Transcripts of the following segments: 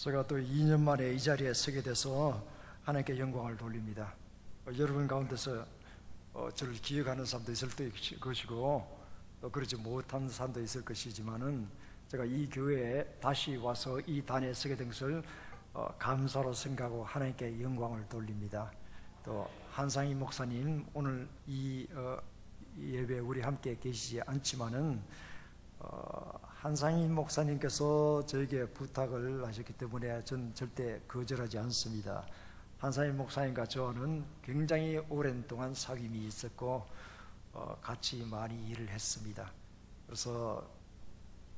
제가 또 2년 만에 이 자리에 서게 돼서 하나님께 영광을 돌립니다. 여러분 가운데서 저를 기억하는 사람도 있을 것이고 또 그러지 못한 사람도 있을 것이지만은 제가 이 교회에 다시 와서 이 단에 서게 된 것을 감사로 생각하고 하나님께 영광을 돌립니다. 또 한상희 목사님 오늘 이 예배에 우리 함께 계시지 않지만은 한상희 목사님께서 저에게 부탁을 하셨기 때문에 전 절대 거절하지 않습니다. 한상희 목사님과 저는 굉장히 오랜 동안 사귐이 있었고 같이 많이 일을 했습니다. 그래서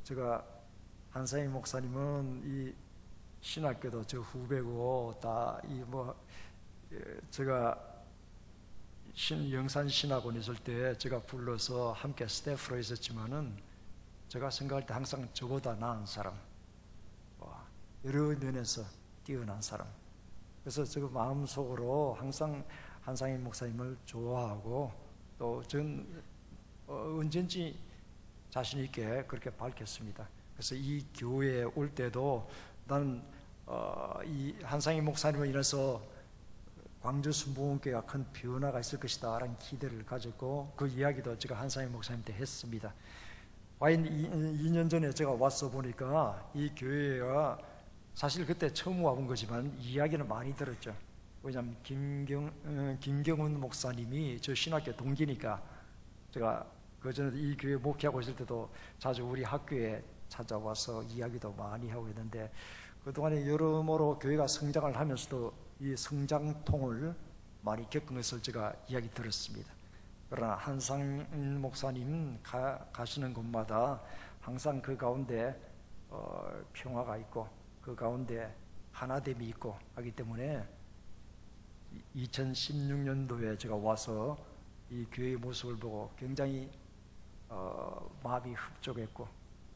제가 한상희 목사님은 이 신학교도 저 후배고 다 제가 영산 신학원 있을 때 제가 불러서 함께 스태프로 있었지만은 제가 생각할 때 항상 저보다 나은 사람, 여러 면에서 뛰어난 사람. 그래서 제가 마음속으로 항상 한상희 목사님을 좋아하고 또 전 언제든지 자신 있게 그렇게 밝혔습니다. 그래서 이 교회에 올 때도 나는 이 한상희 목사님을 인해서 광주 순복음교회가 큰 변화가 있을 것이다 라는 기대를 가졌고 그 이야기도 제가 한상희 목사님한테 했습니다. 과연 2년 전에 제가 와서 보니까 이 교회가 사실 그때 처음 와본 거지만 이야기는 많이 들었죠. 왜냐하면 김경훈 목사님이 저 신학교 동기니까 제가 그전에 이 교회 목회하고 있을 때도 자주 우리 학교에 찾아와서 이야기도 많이 하고 있는데 그동안에 여러모로 교회가 성장을 하면서도 이 성장통을 많이 겪은 것을 제가 이야기 들었습니다. 그러나 한상 목사님 가시는 곳마다 항상 그 가운데 평화가 있고 그 가운데 하나됨이 있고 하기 때문에 2016년도에 제가 와서 이 교회의 모습을 보고 굉장히 마음이 흡족했고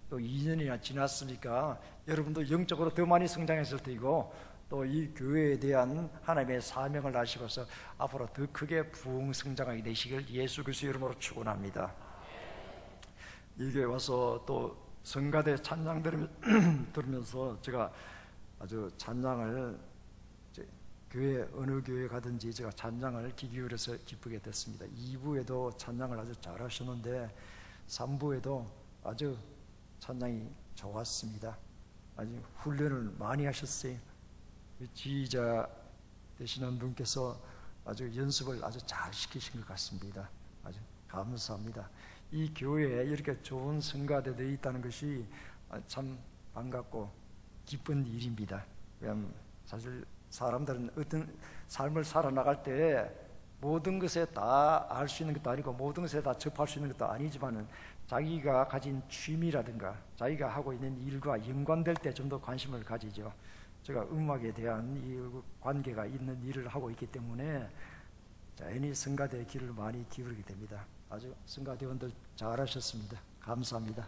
또 2년이나 지났으니까 여러분도 영적으로 더 많이 성장했을 테이고 또 이 교회에 대한 하나님의 사명을 아시고서 앞으로 더 크게 부흥성장하게 되시길 예수 그리스도 이름으로 축원합니다. 이 교회 와서 또 성가대 찬양 들으면서 제가 아주 찬양을 교회 어느 교회 가든지 제가 찬양을 귀 기울여서 기쁘게 됐습니다. 2부에도 찬양을 아주 잘하셨는데 3부에도 아주 찬양이 좋았습니다. 아주 훈련을 많이 하셨어요. 지휘자 되시는 분께서 아주 연습을 아주 잘 시키신 것 같습니다. 아주 감사합니다. 이 교회에 이렇게 좋은 성가대들이 있다는 것이 참 반갑고 기쁜 일입니다. 왜냐하면 사실 사람들은 어떤 삶을 살아나갈 때 모든 것에 다 알 수 있는 것도 아니고 모든 것에 다 접할 수 있는 것도 아니지만은 자기가 가진 취미라든가 자기가 하고 있는 일과 연관될 때 좀 더 관심을 가지죠. 제가 음악에 대한 이 관계가 있는 일을 하고 있기 때문에 자연히 성가대의 길을 많이 기울이게 됩니다. 아주 성가대원들 잘하셨습니다. 감사합니다.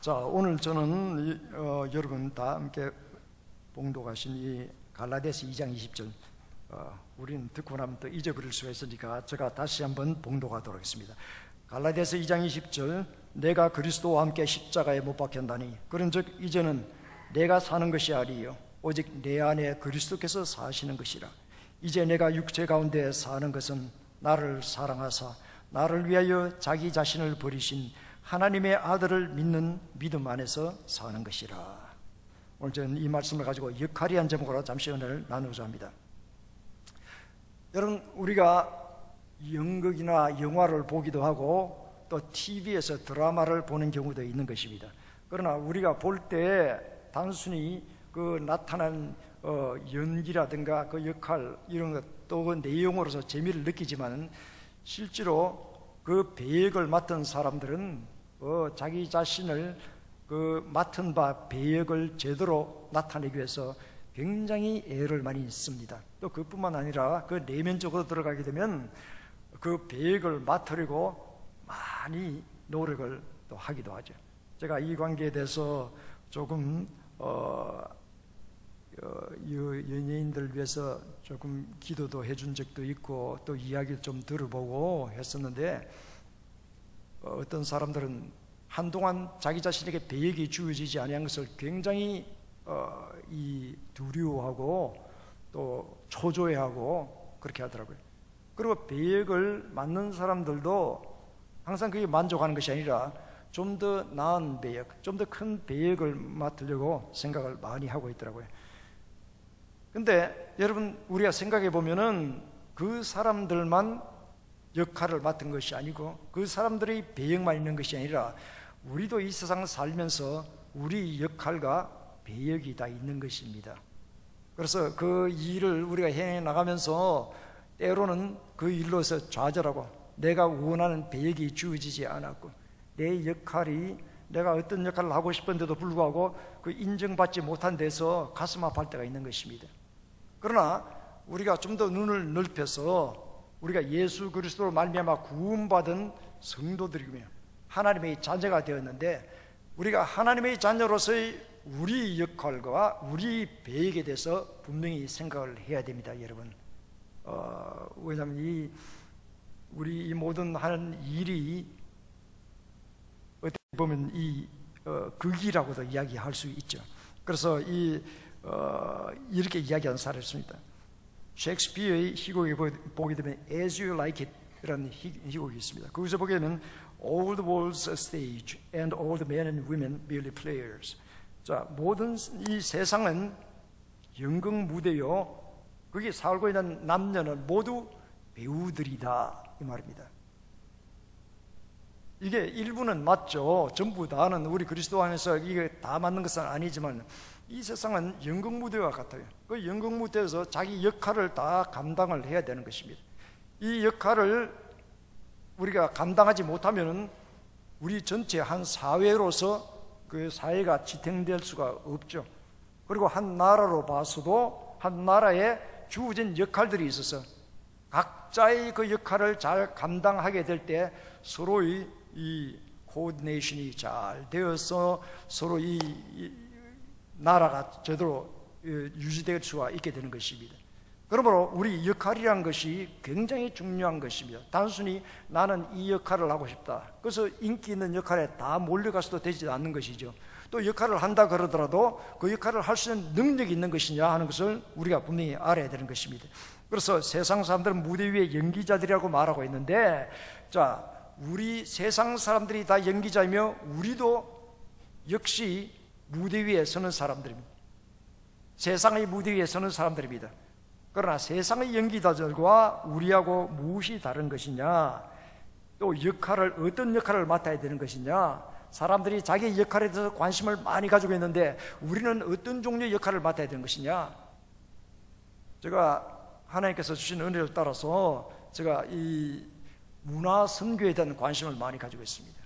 자, 오늘 저는 여러분 다 함께 봉독하신 이 갈라디아서 2장 20절 우리는 듣고 나면 또 잊어버릴 수가 있으니까 제가 다시 한번 봉독하도록 하겠습니다. 갈라디아서 2장 20절 내가 그리스도와 함께 십자가에 못 박혔나니 그런즉 이제는 내가 사는 것이 아니요 오직 내 안에 그리스도께서 사시는 것이라. 이제 내가 육체 가운데 사는 것은 나를 사랑하사 나를 위하여 자기 자신을 버리신 하나님의 아들을 믿는 믿음 안에서 사는 것이라. 오늘 저는 이 말씀을 가지고 역할이한 제목으로 잠시 은혜를 나누고자 합니다. 여러분, 우리가 연극이나 영화를 보기도 하고 또 TV에서 드라마를 보는 경우도 있는 것입니다. 그러나 우리가 볼 때 단순히 그 나타난 연기라든가 그 역할 이런 것 또 그 내용으로서 재미를 느끼지만 실제로 그 배역을 맡은 사람들은 자기 자신을 그 맡은 바 배역을 제대로 나타내기 위해서 굉장히 애를 많이 씁니다. 또 그뿐만 아니라 그 내면적으로 들어가게 되면 그 배역을 맡으려고 많이 노력을 또 하기도 하죠. 제가 이 관계에 대해서 조금 연예인들 위해서 조금 기도도 해준 적도 있고 또 이야기를 좀 들어보고 했었는데 어떤 사람들은 한동안 자기 자신에게 배역이 주어지지 아니한 것을 굉장히 두려워하고 또 초조해하고 그렇게 하더라고요. 그리고 배역을 맡는 사람들도 항상 그게 만족하는 것이 아니라 좀 더 나은 배역, 좀 더 큰 배역을 맡으려고 생각을 많이 하고 있더라고요. 근데 여러분, 우리가 생각해 보면은 그 사람들만 역할을 맡은 것이 아니고 그 사람들의 배역만 있는 것이 아니라 우리도 이 세상을 살면서 우리 역할과 배역이 다 있는 것입니다. 그래서 그 일을 우리가 해내 나가면서 때로는 그 일로서 좌절하고 내가 원하는 배역이 주어지지 않았고 내 역할이 내가 어떤 역할을 하고 싶은데도 불구하고 그 인정받지 못한 데서 가슴 아파할 때가 있는 것입니다. 그러나 우리가 좀 더 눈을 넓혀서 우리가 예수 그리스도로 말미암아 구원받은 성도들이며 하나님의 자녀가 되었는데 우리가 하나님의 자녀로서의 우리 역할과 우리 배역에 대해서 분명히 생각을 해야 됩니다, 여러분. 왜냐하면 우리 이 모든 하는 일이 어떻게 보면 극이라고도 이야기할 수 있죠. 그래서 이렇게 이야기하는 사례가 있습니다. 셰익스피어의 희곡에 보게 되면 As You Like It 이라는 희곡이 있습니다. 거기서 보게 되면 All the world's a stage and all the men and women merely players. 자, 모든 이 세상은 연극 무대요, 거기 살고 있는 남녀는 모두 배우들이다, 이 말입니다. 이게 일부는 맞죠. 전부 다는 우리 그리스도 안에서 이게 다 맞는 것은 아니지만 이 세상은 연극 무대와 같아요. 그 연극 무대에서 자기 역할을 다 감당을 해야 되는 것입니다. 이 역할을 우리가 감당하지 못하면 우리 전체 한 사회로서 그 사회가 지탱될 수가 없죠. 그리고 한 나라로 봐서도 한 나라에 주어진 역할들이 있어서 각자의 그 역할을 잘 감당하게 될 때 서로의 이 코디네이션이 잘 되어서 서로 이 나라가 제대로 유지될 수가 있게 되는 것입니다. 그러므로 우리 역할이란 것이 굉장히 중요한 것입니다. 단순히 나는 이 역할을 하고 싶다, 그래서 인기 있는 역할에 다 몰려가서도 되지 않는 것이죠. 또 역할을 한다 그러더라도 그 역할을 할 수 있는 능력이 있는 것이냐 하는 것을 우리가 분명히 알아야 되는 것입니다. 그래서 세상 사람들은 무대 위에 연기자들이라고 말하고 있는데, 자, 우리 세상 사람들이 다 연기자이며 우리도 역시 무대 위에 서는 사람들입니다. 세상의 무대 위에 서는 사람들입니다. 그러나 세상의 연기자들과 우리하고 무엇이 다른 것이냐, 또 어떤 역할을 맡아야 되는 것이냐, 사람들이 자기 역할에 대해서 관심을 많이 가지고 있는데 우리는 어떤 종류의 역할을 맡아야 되는 것이냐. 제가 하나님께서 주신 은혜를 따라서 제가 이 문화 선교에 대한 관심을 많이 가지고 있습니다.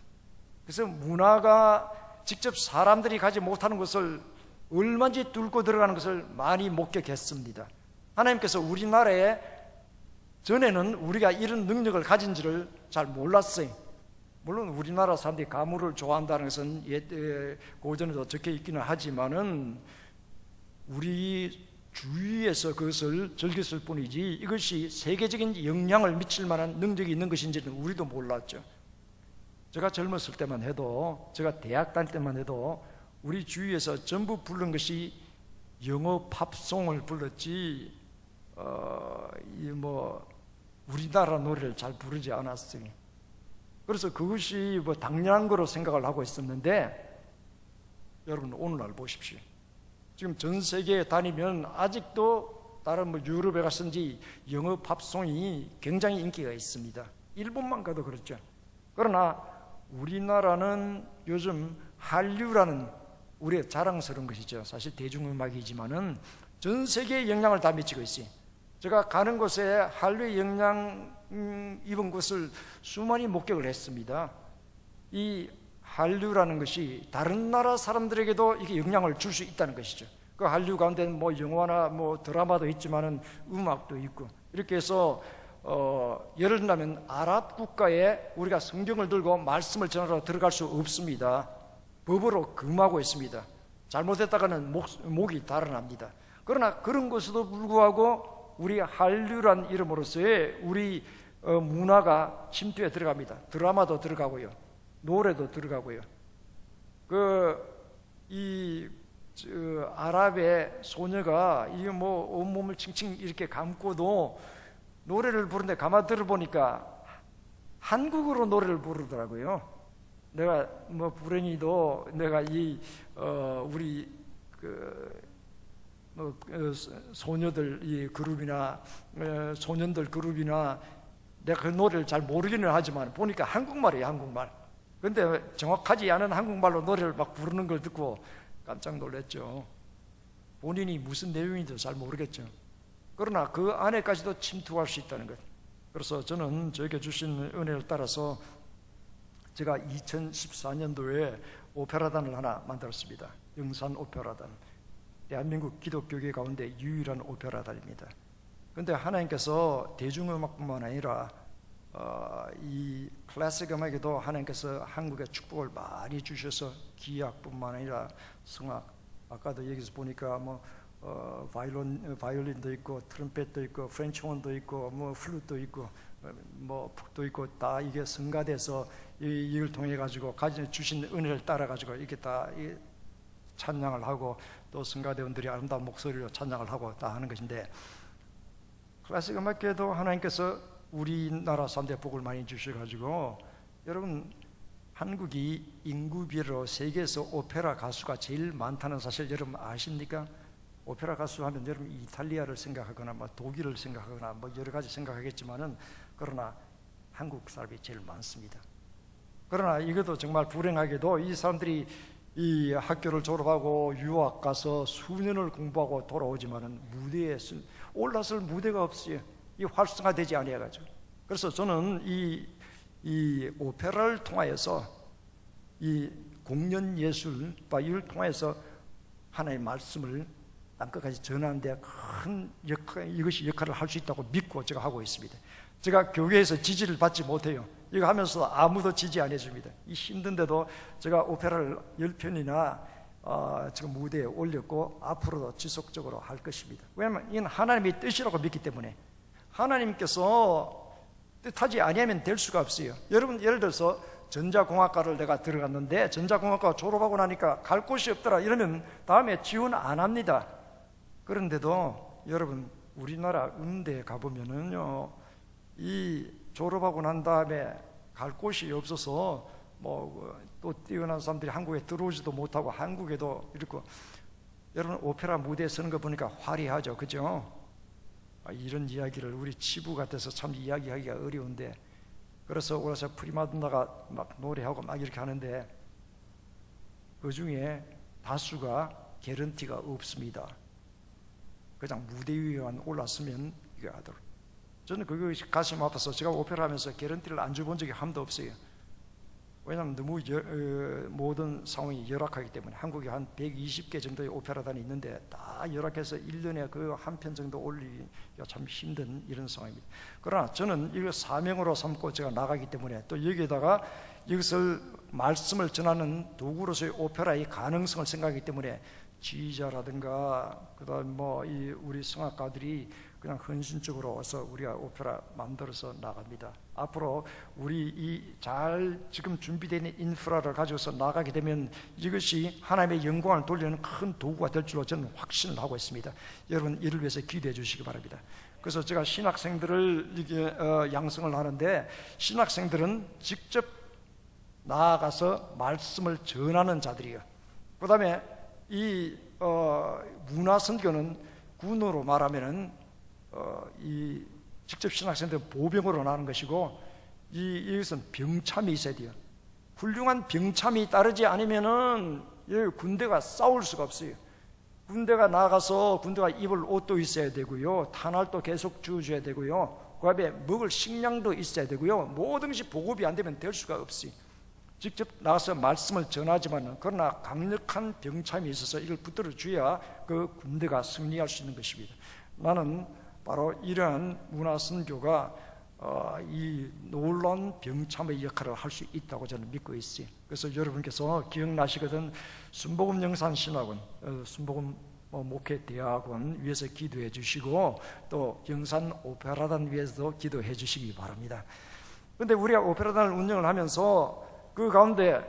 그래서 문화가 직접 사람들이 가지 못하는 것을 얼마든지 뚫고 들어가는 것을 많이 목격했습니다. 하나님께서 우리나라에 전에는 우리가 이런 능력을 가진지를 잘 몰랐어요. 물론 우리나라 사람들이 가물을 좋아한다는 것은 고전에도 적혀 있기는 하지만은 우리 주위에서 그것을 즐겼을 뿐이지 이것이 세계적인 영향을 미칠 만한 능력이 있는 것인지는 우리도 몰랐죠. 제가 젊었을 때만 해도, 제가 대학 다닐 때만 해도 우리 주위에서 전부 부른 것이 영어 팝송을 불렀지 우리나라 노래를 잘 부르지 않았어요. 그래서 그것이 당연한 거로 생각을 하고 있었는데, 여러분 오늘날 보십시오. 지금 전 세계에 다니면 아직도 다른 유럽에 갔든지 영어 팝송이 굉장히 인기가 있습니다. 일본만 가도 그렇죠. 그러나 우리나라는 요즘 한류라는 우리의 자랑스러운 것이죠. 사실 대중음악이지만은 전 세계에 영향을 다 미치고 있어요. 제가 가는 곳에 한류의 영향 입은 곳을 수많이 목격을 했습니다. 이 한류라는 것이 다른 나라 사람들에게도 이게 영향을 줄 수 있다는 것이죠. 그 한류 가운데는 영화나 드라마도 있지만은 음악도 있고, 이렇게 해서 예를 들면 아랍 국가에 우리가 성경을 들고 말씀을 전하러 들어갈 수 없습니다. 법으로 금하고 있습니다. 잘못했다가는 목이 달아납니다. 그러나 그런 것에도 불구하고 우리 한류란 이름으로서의 우리 문화가 침투에 들어갑니다. 드라마도 들어가고요, 노래도 들어가고요, 아랍의 소녀가 이게 뭐 온몸을 칭칭 이렇게 감고도 노래를 부르는데 가만 들어보니까 한국어로 노래를 부르더라고요. 내가 뭐 불행히도 내가 우리 소녀들 이 그룹이나 소년들 그룹이나 내가 그 노래를 잘 모르기는 하지만 보니까 한국말이에요, 한국말. 근데 정확하지 않은 한국말로 노래를 막 부르는 걸 듣고 깜짝 놀랐죠. 본인이 무슨 내용인지도 잘 모르겠죠. 그러나 그 안에까지도 침투할 수 있다는 것. 그래서 저는 저에게 주신 은혜를 따라서 제가 2014년도에 오페라단을 하나 만들었습니다. 영산 오페라단. 대한민국 기독교계 가운데 유일한 오페라단입니다. 근데 하나님께서 대중음악뿐만 아니라 이 클래식 음악에도 하나님께서 한국에 축복을 많이 주셔서 기악뿐만 아니라 성악, 아까도 여기서 보니까 뭐 바이올린도 있고 트럼펫도 있고 프렌치 혼도 있고 뭐 플룻도 있고 뭐 북도 있고 다 이게 성가돼서 이걸 통해 가지고 가진 주신 은혜를 따라 가지고 이렇게 다 찬양을 하고 또 성가대원들이 아름다운 목소리로 찬양을 하고 다 하는 것인데, 클래식 음악계도 하나님께서 우리나라 사람들의 복을 많이 주셔가지고, 여러분 한국이 인구비로 세계에서 오페라 가수가 제일 많다는 사실 여러분 아십니까? 오페라 가수 하면 여러분 이탈리아를 생각하거나 뭐 독일을 생각하거나 뭐 여러 가지 생각하겠지만은, 그러나 한국 사람이 제일 많습니다. 그러나 이것도 정말 불행하게도 이 사람들이 이 학교를 졸업하고 유학 가서 수년을 공부하고 돌아오지만은 무대에 올라설 무대가 없어요. 이 활성화되지 아니해가지고. 그래서 저는 이 오페라를 통하여서 이 공연 예술과 이를 통해서 하나님의 말씀을 땅끝까지 전하는 데 큰 이것이 역할을 할 수 있다고 믿고 제가 하고 있습니다. 제가 교회에서 지지를 받지 못해요. 이거 하면서 아무도 지지 안 해줍니다. 이 힘든데도 제가 오페라를 10편이나 지금 무대에 올렸고 앞으로도 지속적으로 할 것입니다. 왜냐하면 이건 하나님의 뜻이라고 믿기 때문에, 하나님께서 뜻하지 아니하면 될 수가 없어요. 여러분 예를 들어서 전자공학과를 내가 들어갔는데 전자공학과 졸업하고 나니까 갈 곳이 없더라 이러면 다음에 지원 안 합니다. 그런데도 여러분 우리나라 음대에 가보면은요, 이 졸업하고 난 다음에 갈 곳이 없어서 뭐 또 뛰어난 사람들이 한국에 들어오지도 못하고 한국에도 이렇고, 여러분 오페라 무대에 서는 거 보니까 화려하죠, 그죠? 이런 이야기를 우리 치부 같아서 참 이야기하기가 어려운데, 그래서 오라서 프리마돈나가 막 노래하고 막 이렇게 하는데 그 중에 다수가 개런티가 없습니다. 그냥 무대 위에만 올랐으면 이거 하도록. 저는 그것이 가슴 아파서 제가 오페라 하면서 개런티를 안 줘본 적이 한 번도 없어요. 왜냐하면 너무 모든 상황이 열악하기 때문에. 한국에 한 120개 정도의 오페라단이 있는데 다 열악해서 1년에 그 한 편 정도 올리기가 참 힘든 이런 상황입니다. 그러나 저는 이걸 사명으로 삼고 제가 나가기 때문에, 또 여기에다가 이것을 말씀을 전하는 도구로서의 오페라의 가능성을 생각하기 때문에 지휘자라든가 그다음 뭐 우리 성악가들이 그냥 헌신적으로 와서 우리가 오페라 만들어서 나갑니다. 앞으로 우리 잘 지금 준비되어 있는 인프라를 가지고서 나가게 되면 이것이 하나님의 영광을 돌리는 큰 도구가 될 줄로 저는 확신을 하고 있습니다. 여러분 이를 위해서 기도해 주시기 바랍니다. 그래서 제가 신학생들을 이게 양성을 하는데, 신학생들은 직접 나아가서 말씀을 전하는 자들이에요. 그 다음에 이 문화선교는 군으로 말하면은 이 직접 신학생들은 보병으로 나가는 것이고, 이것은 병참이 있어야 돼요. 훌륭한 병참이 따르지 않으면은 군대가 싸울 수가 없어요. 군대가 나가서 군대가 입을 옷도 있어야 되고요, 탄알도 계속 주어줘야 되고요, 그 다음에 먹을 식량도 있어야 되고요, 모든 것이 보급이 안 되면 될 수가 없어요. 직접 나가서 말씀을 전하지만, 그러나 강력한 병참이 있어서 이걸 붙들어 줘야 그 군대가 승리할 수 있는 것입니다. 나는 바로 이러한 문화선교가 이 놀라운 병참의 역할을 할 수 있다고 저는 믿고 있어요. 그래서 여러분께서 기억나시거든, 순복음 영산신학원, 순복음 목회대학원 위해서 기도해 주시고, 또 영산 오페라단 위해서도 기도해 주시기 바랍니다. 그런데 우리가 오페라단을 운영을 하면서 그 가운데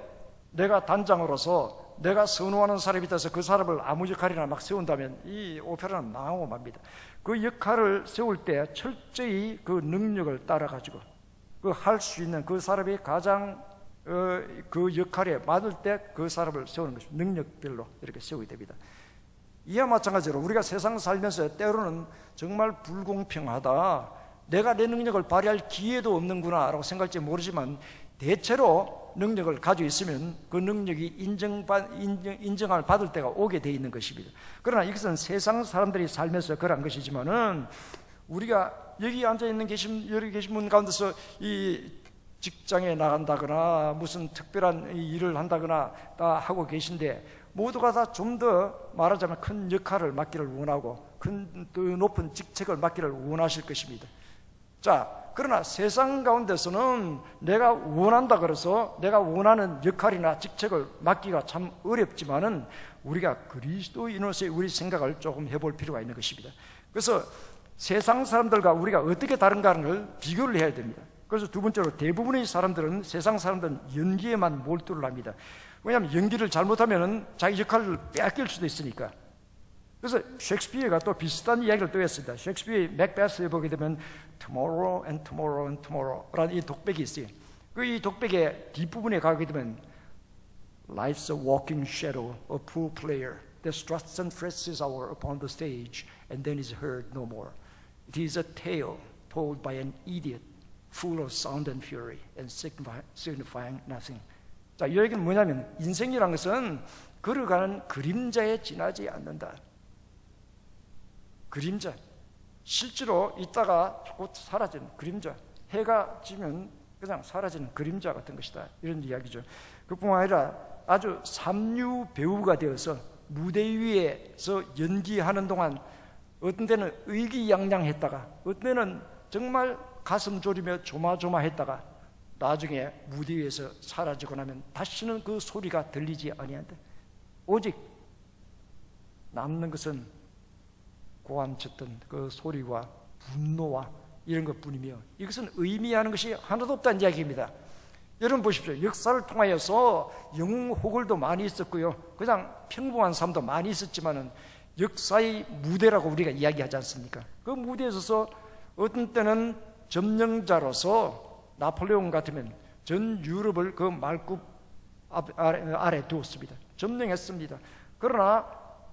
내가 단장으로서 내가 선호하는 사람이 돼서 그 사람을 아무 역할이나 막 세운다면 이 오페라는 망하고 맙니다. 그 역할을 세울 때 철저히 그 능력을 따라가지고 그 할 수 있는 그 사람이 가장 그 역할에 맞을 때 그 사람을 세우는 것입니다. 능력별로 이렇게 세우게 됩니다. 이와 마찬가지로 우리가 세상 살면서 때로는 정말 불공평하다, 내가 내 능력을 발휘할 기회도 없는구나 라고 생각할지 모르지만 대체로 능력을 가지고 있으면 그 능력이 인정을 받을 때가 오게 돼 있는 것입니다. 그러나 이것은 세상 사람들이 살면서 그런 것이지만은 우리가 여기 앉아 있는 여기 계신 분 가운데서 이 직장에 나간다거나 무슨 특별한 일을 한다거나 다 하고 계신데 모두가 다 좀 더 말하자면 큰 역할을 맡기를 원하고 큰 높은 직책을 맡기를 원하실 것입니다. 자, 그러나 세상 가운데서는 내가 원한다 그래서 내가 원하는 역할이나 직책을 맡기가 참 어렵지만은 우리가 그리스도인으로서의 우리 생각을 조금 해볼 필요가 있는 것입니다. 그래서 세상 사람들과 우리가 어떻게 다른가 하는 걸 비교를 해야 됩니다. 그래서 두 번째로 대부분의 사람들은, 세상 사람들은 연기에만 몰두를 합니다. 왜냐하면 연기를 잘못하면 자기 역할을 빼앗길 수도 있으니까. 그래서 셰익스피어가 또 비슷한 이야기를 또 했습니다. 셰익스피어의 맥베스에 보게 되면 Tomorrow and Tomorrow and Tomorrow라는 이 독백이 있어요. 그 이 독백의 뒷부분에 가게 되면 Life's a walking shadow, a poor player that struts and fresses hour upon the stage and then is heard no more. It is a tale told by an idiot, full of sound and fury and signifying nothing. 자, 이 얘기는 뭐냐면 인생이란 것은 걸어가는 그림자에 지나지 않는다. 그림자, 실제로 있다가 곧 사라지는 그림자, 해가 지면 그냥 사라지는 그림자 같은 것이다, 이런 이야기죠. 그뿐만 아니라 아주 삼류 배우가 되어서 무대 위에서 연기하는 동안 어떤 때는 의기양양했다가 어떤 때는 정말 가슴 졸이며 조마조마했다가 나중에 무대 위에서 사라지고 나면 다시는 그 소리가 들리지 아니한다. 오직 남는 것은 고함쳤던 그 소리와 분노와 이런 것뿐이며 이것은 의미하는 것이 하나도 없다는 이야기입니다. 여러분 보십시오. 역사를 통하여서 영웅 호걸도 많이 있었고요, 그냥 평범한 삶도 많이 있었지만은 역사의 무대라고 우리가 이야기하지 않습니까? 그 무대에 서서 어떤 때는 점령자로서 나폴레옹 같으면 전 유럽을 그 말굽 아래 두었습니다. 점령했습니다. 그러나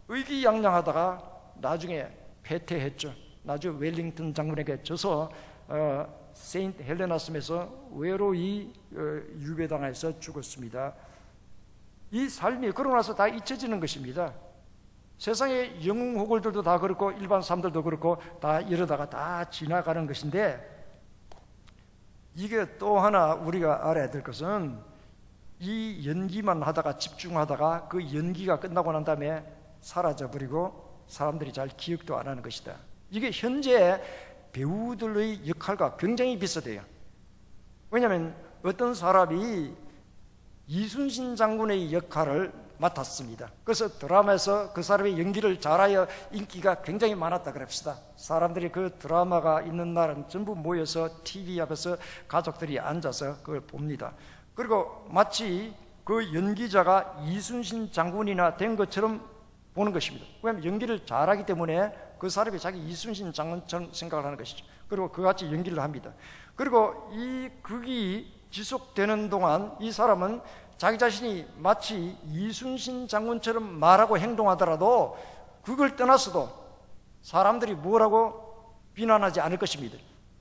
의기양양하다가 나중에 패퇴했죠. 나중에 웰링턴 장군에게 져서 세인트 헬레나 섬에서 외로이 유배당해서 죽었습니다. 이 삶이 그러고 나서 다 잊혀지는 것입니다. 세상의 영웅 호걸들도 다 그렇고 일반 사람들도 그렇고 다 이러다가 다 지나가는 것인데, 이게 또 하나 우리가 알아야 될 것은 이 연기만 하다가 집중하다가 그 연기가 끝나고 난 다음에 사라져버리고 사람들이 잘 기억도 안 하는 것이다. 이게 현재 배우들의 역할과 굉장히 비슷해요. 왜냐하면 어떤 사람이 이순신 장군의 역할을 맡았습니다. 그래서 드라마에서 그 사람의 연기를 잘하여 인기가 굉장히 많았다 그럽시다. 사람들이 그 드라마가 있는 날은 전부 모여서 TV 앞에서 가족들이 앉아서 그걸 봅니다. 그리고 마치 그 연기자가 이순신 장군이나 된 것처럼 보는 것입니다. 왜냐하면 연기를 잘하기 때문에 그 사람이 자기 이순신 장군처럼 생각을 하는 것이죠. 그리고 그같이 연기를 합니다. 그리고 이 극이 지속되는 동안 이 사람은 자기 자신이 마치 이순신 장군처럼 말하고 행동하더라도 그걸 떠나서도 사람들이 뭐라고 비난하지 않을 것입니다.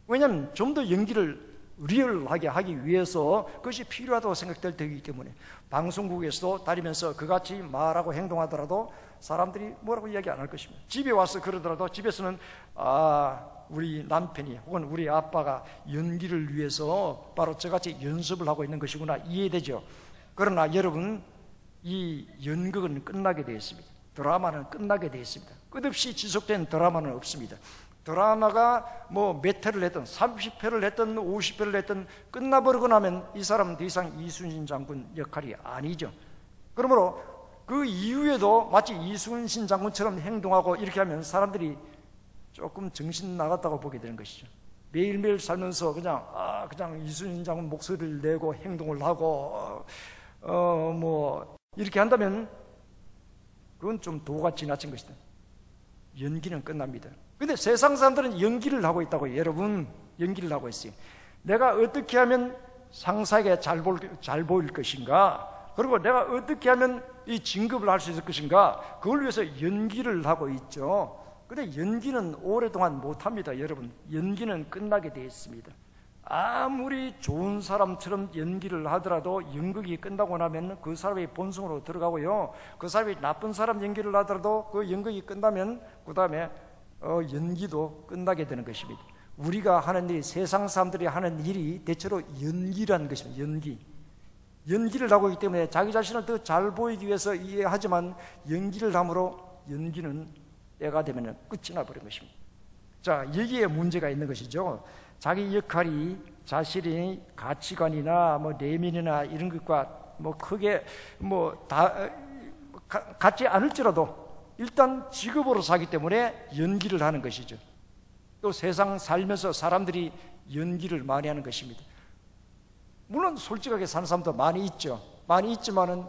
왜냐하면 좀 더 연기를 리얼하게 하기 위해서 그것이 필요하다고 생각될 때이기 때문에 방송국에서도 다니면서 그같이 말하고 행동하더라도 사람들이 뭐라고 이야기 안 할 것입니다. 집에 와서 그러더라도 집에서는 우리 남편이 혹은 우리 아빠가 연기를 위해서 바로 저같이 연습을 하고 있는 것이구나 이해되죠. 그러나 여러분, 이 연극은 끝나게 되어 있습니다. 드라마는 끝나게 되어 있습니다. 끝없이 지속된 드라마는 없습니다. 드라마가 뭐 몇 회를 했든 30회를 했든 50회를 했든 끝나버리고 나면 이 사람은 더 이상 이순신 장군 역할이 아니죠. 그러므로 그 이후에도 마치 이순신 장군처럼 행동하고 이렇게 하면 사람들이 조금 정신 나갔다고 보게 되는 것이죠. 매일매일 살면서 그냥 이순신 장군 목소리를 내고 행동을 하고 뭐 이렇게 한다면 그건 좀 도가 지나친 것이다. 연기는 끝납니다. 근데 세상 사람들은 연기를 하고 있다고요. 여러분, 연기를 하고 있어요. 내가 어떻게 하면 상사에게 잘 보일 것인가, 그리고 내가 어떻게 하면 이 진급을 할 수 있을 것인가, 그걸 위해서 연기를 하고 있죠. 근데 연기는 오랫동안 못합니다. 여러분, 연기는 끝나게 되어 있습니다. 아무리 좋은 사람처럼 연기를 하더라도 연극이 끝나고 나면 그 사람이 본성으로 들어가고요, 그 사람이 나쁜 사람 연기를 하더라도 그 연극이 끝나면 그 다음에 연기도 끝나게 되는 것입니다. 우리가 하는 일, 세상 사람들이 하는 일이 대체로 연기라는 것입니다. 연기를 하고 있기 때문에 자기 자신을 더 잘 보이기 위해서 이해하지만 연기를 함으로 연기는 때가 되면 끝이 나버린 것입니다. 자, 여기에 문제가 있는 것이죠. 자기 역할이 자신의 가치관이나 뭐 내면이나 이런 것과 뭐 크게 뭐 다 같지 않을지라도 일단 직업으로 사기 때문에 연기를 하는 것이죠. 또 세상 살면서 사람들이 연기를 많이 하는 것입니다. 물론 솔직하게 사는 사람도 많이 있죠. 많이 있지만은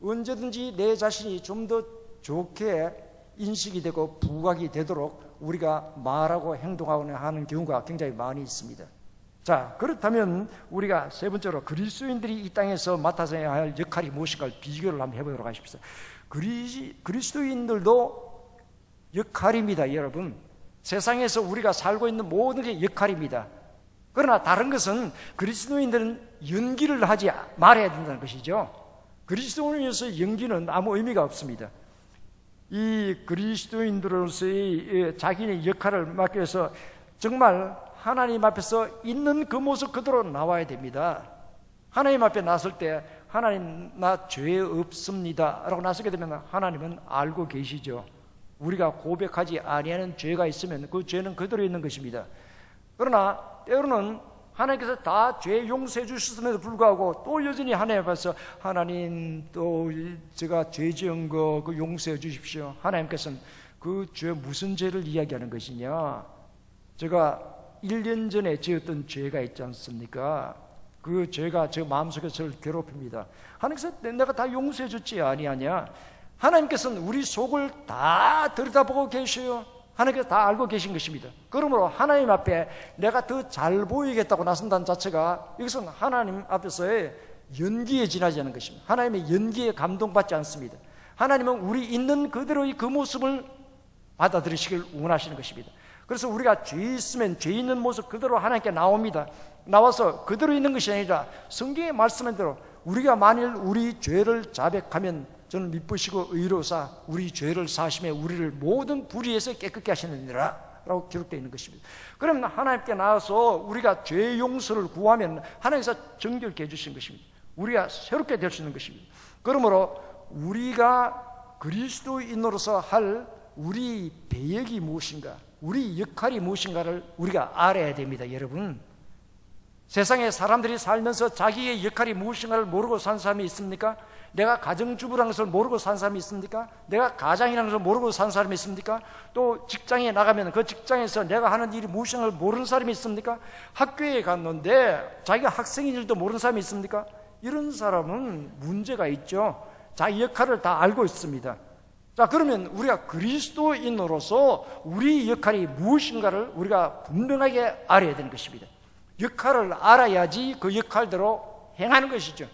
언제든지 내 자신이 좀 더 좋게 인식이 되고 부각이 되도록 우리가 말하고 행동하고 하는 경우가 굉장히 많이 있습니다. 자, 그렇다면 우리가 세 번째로 그리스도인들이 이 땅에서 맡아서야 할 역할이 무엇인가를 비교를 한번 해보도록 하십시오. 그리스도인들도 역할입니다. 여러분, 세상에서 우리가 살고 있는 모든 게 역할입니다. 그러나 다른 것은 그리스도인들은 연기를 하지 말아야 된다는 것이죠. 그리스도인으로서의 연기는 아무 의미가 없습니다. 이 그리스도인들로서의 자기의 역할을 맡기 위해서 정말 하나님 앞에서 있는 그 모습 그대로 나와야 됩니다. 하나님 앞에 나설 때 하나님, 나 죄 없습니다 라고 나서게 되면 하나님은 알고 계시죠. 우리가 고백하지 아니하는 죄가 있으면 그 죄는 그대로 있는 것입니다. 그러나 때로는 하나님께서 다 죄 용서해 주셨음에도 불구하고 또 여전히 하나님 앞에서 하나님, 또 제가 죄 지은 거 그 용서해 주십시오. 하나님께서는 그 죄 무슨 죄를 이야기하는 것이냐, 제가 1년 전에 지었던 죄가 있지 않습니까? 그 죄가 제 마음속에 저를 괴롭힙니다. 하나님께서 내가 다 용서해 줬지 아니하냐? 하나님께서는 우리 속을 다 들여다보고 계셔요. 하나님께서 다 알고 계신 것입니다. 그러므로 하나님 앞에 내가 더 잘 보이겠다고 나선다는 자체가 이것은 하나님 앞에서의 연기에 지나지 않은 것입니다. 하나님의 연기에 감동받지 않습니다. 하나님은 우리 있는 그대로의 그 모습을 받아들이시길 원하시는 것입니다. 그래서 우리가 죄 있으면 죄 있는 모습 그대로 하나님께 나옵니다. 나와서 그대로 있는 것이 아니라 성경의 말씀한 대로 우리가 만일 우리 죄를 자백하면 저는 미쁘시고 의로사 우리 죄를 사심에 우리를 모든 불의에서 깨끗게 하시느니라 라고 기록되어 있는 것입니다. 그러면 하나님께 나와서 우리가 죄 용서를 구하면 하나님께서 정결케 해주신 것입니다. 우리가 새롭게 될 수 있는 것입니다. 그러므로 우리가 그리스도인으로서 할 우리 배역이 무엇인가, 우리 역할이 무엇인가를 우리가 알아야 됩니다. 여러분, 세상에 사람들이 살면서 자기의 역할이 무엇인가를 모르고 산 사람이 있습니까? 내가 가정주부라는 것을 모르고 산 사람이 있습니까? 내가 가장이라는 것을 모르고 산 사람이 있습니까? 또 직장에 나가면 그 직장에서 내가 하는 일이 무엇인가를 모르는 사람이 있습니까? 학교에 갔는데 자기가 학생인 일도 모르는 사람이 있습니까? 이런 사람은 문제가 있죠. 자기 역할을 다 알고 있습니다. 자, 그러면 우리가 그리스도인으로서 우리 역할이 무엇인가를 우리가 분명하게 알아야 되는 것입니다. 역할을 알아야지 그 역할대로 행하는 것이죠.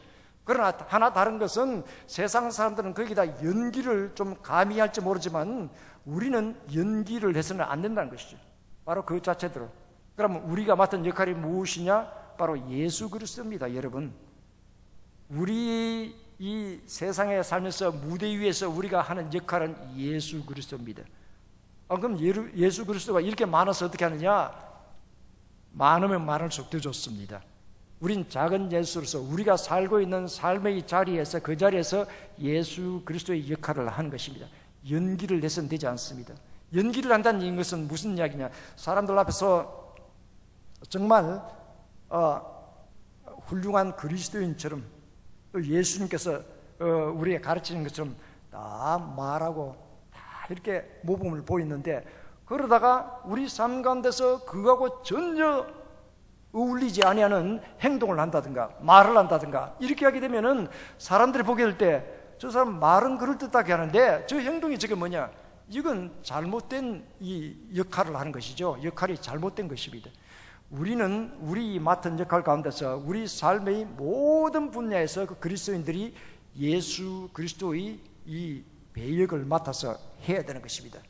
그러나 하나 다른 것은 세상 사람들은 거기다 연기를 좀 가미할지 모르지만 우리는 연기를 해서는 안 된다는 것이죠. 바로 그 자체대로. 그러면 우리가 맡은 역할이 무엇이냐? 바로 예수 그리스도입니다. 여러분, 우리 이 세상에 살면서 무대 위에서 우리가 하는 역할은 예수 그리스도입니다. 그럼 예수 그리스도가 이렇게 많아서 어떻게 하느냐? 많으면 많을수록 더 좋습니다. 우린 작은 예수로서 우리가 살고 있는 삶의 자리에서 그 자리에서 예수 그리스도의 역할을 하는 것입니다. 연기를 내서는 되지 않습니다. 연기를 한다는 것은 무슨 이야기냐? 사람들 앞에서 정말 훌륭한 그리스도인처럼 또 예수님께서 우리에게 가르치는 것처럼 다 말하고 다 이렇게 모범을 보이는데, 그러다가 우리 삶 가운데서 그거하고 전혀 어울리지 아니하는 행동을 한다든가 말을 한다든가 이렇게 하게 되면은 사람들이 보게 될 때 저 사람 말은 그럴듯하게 하는데 저 행동이 저게 뭐냐? 이건 잘못된 이 역할을 하는 것이죠. 역할이 잘못된 것입니다. 우리는 우리 맡은 역할 가운데서 우리 삶의 모든 분야에서 그 그리스도인들이 예수 그리스도의 이 배역을 맡아서 해야 되는 것입니다.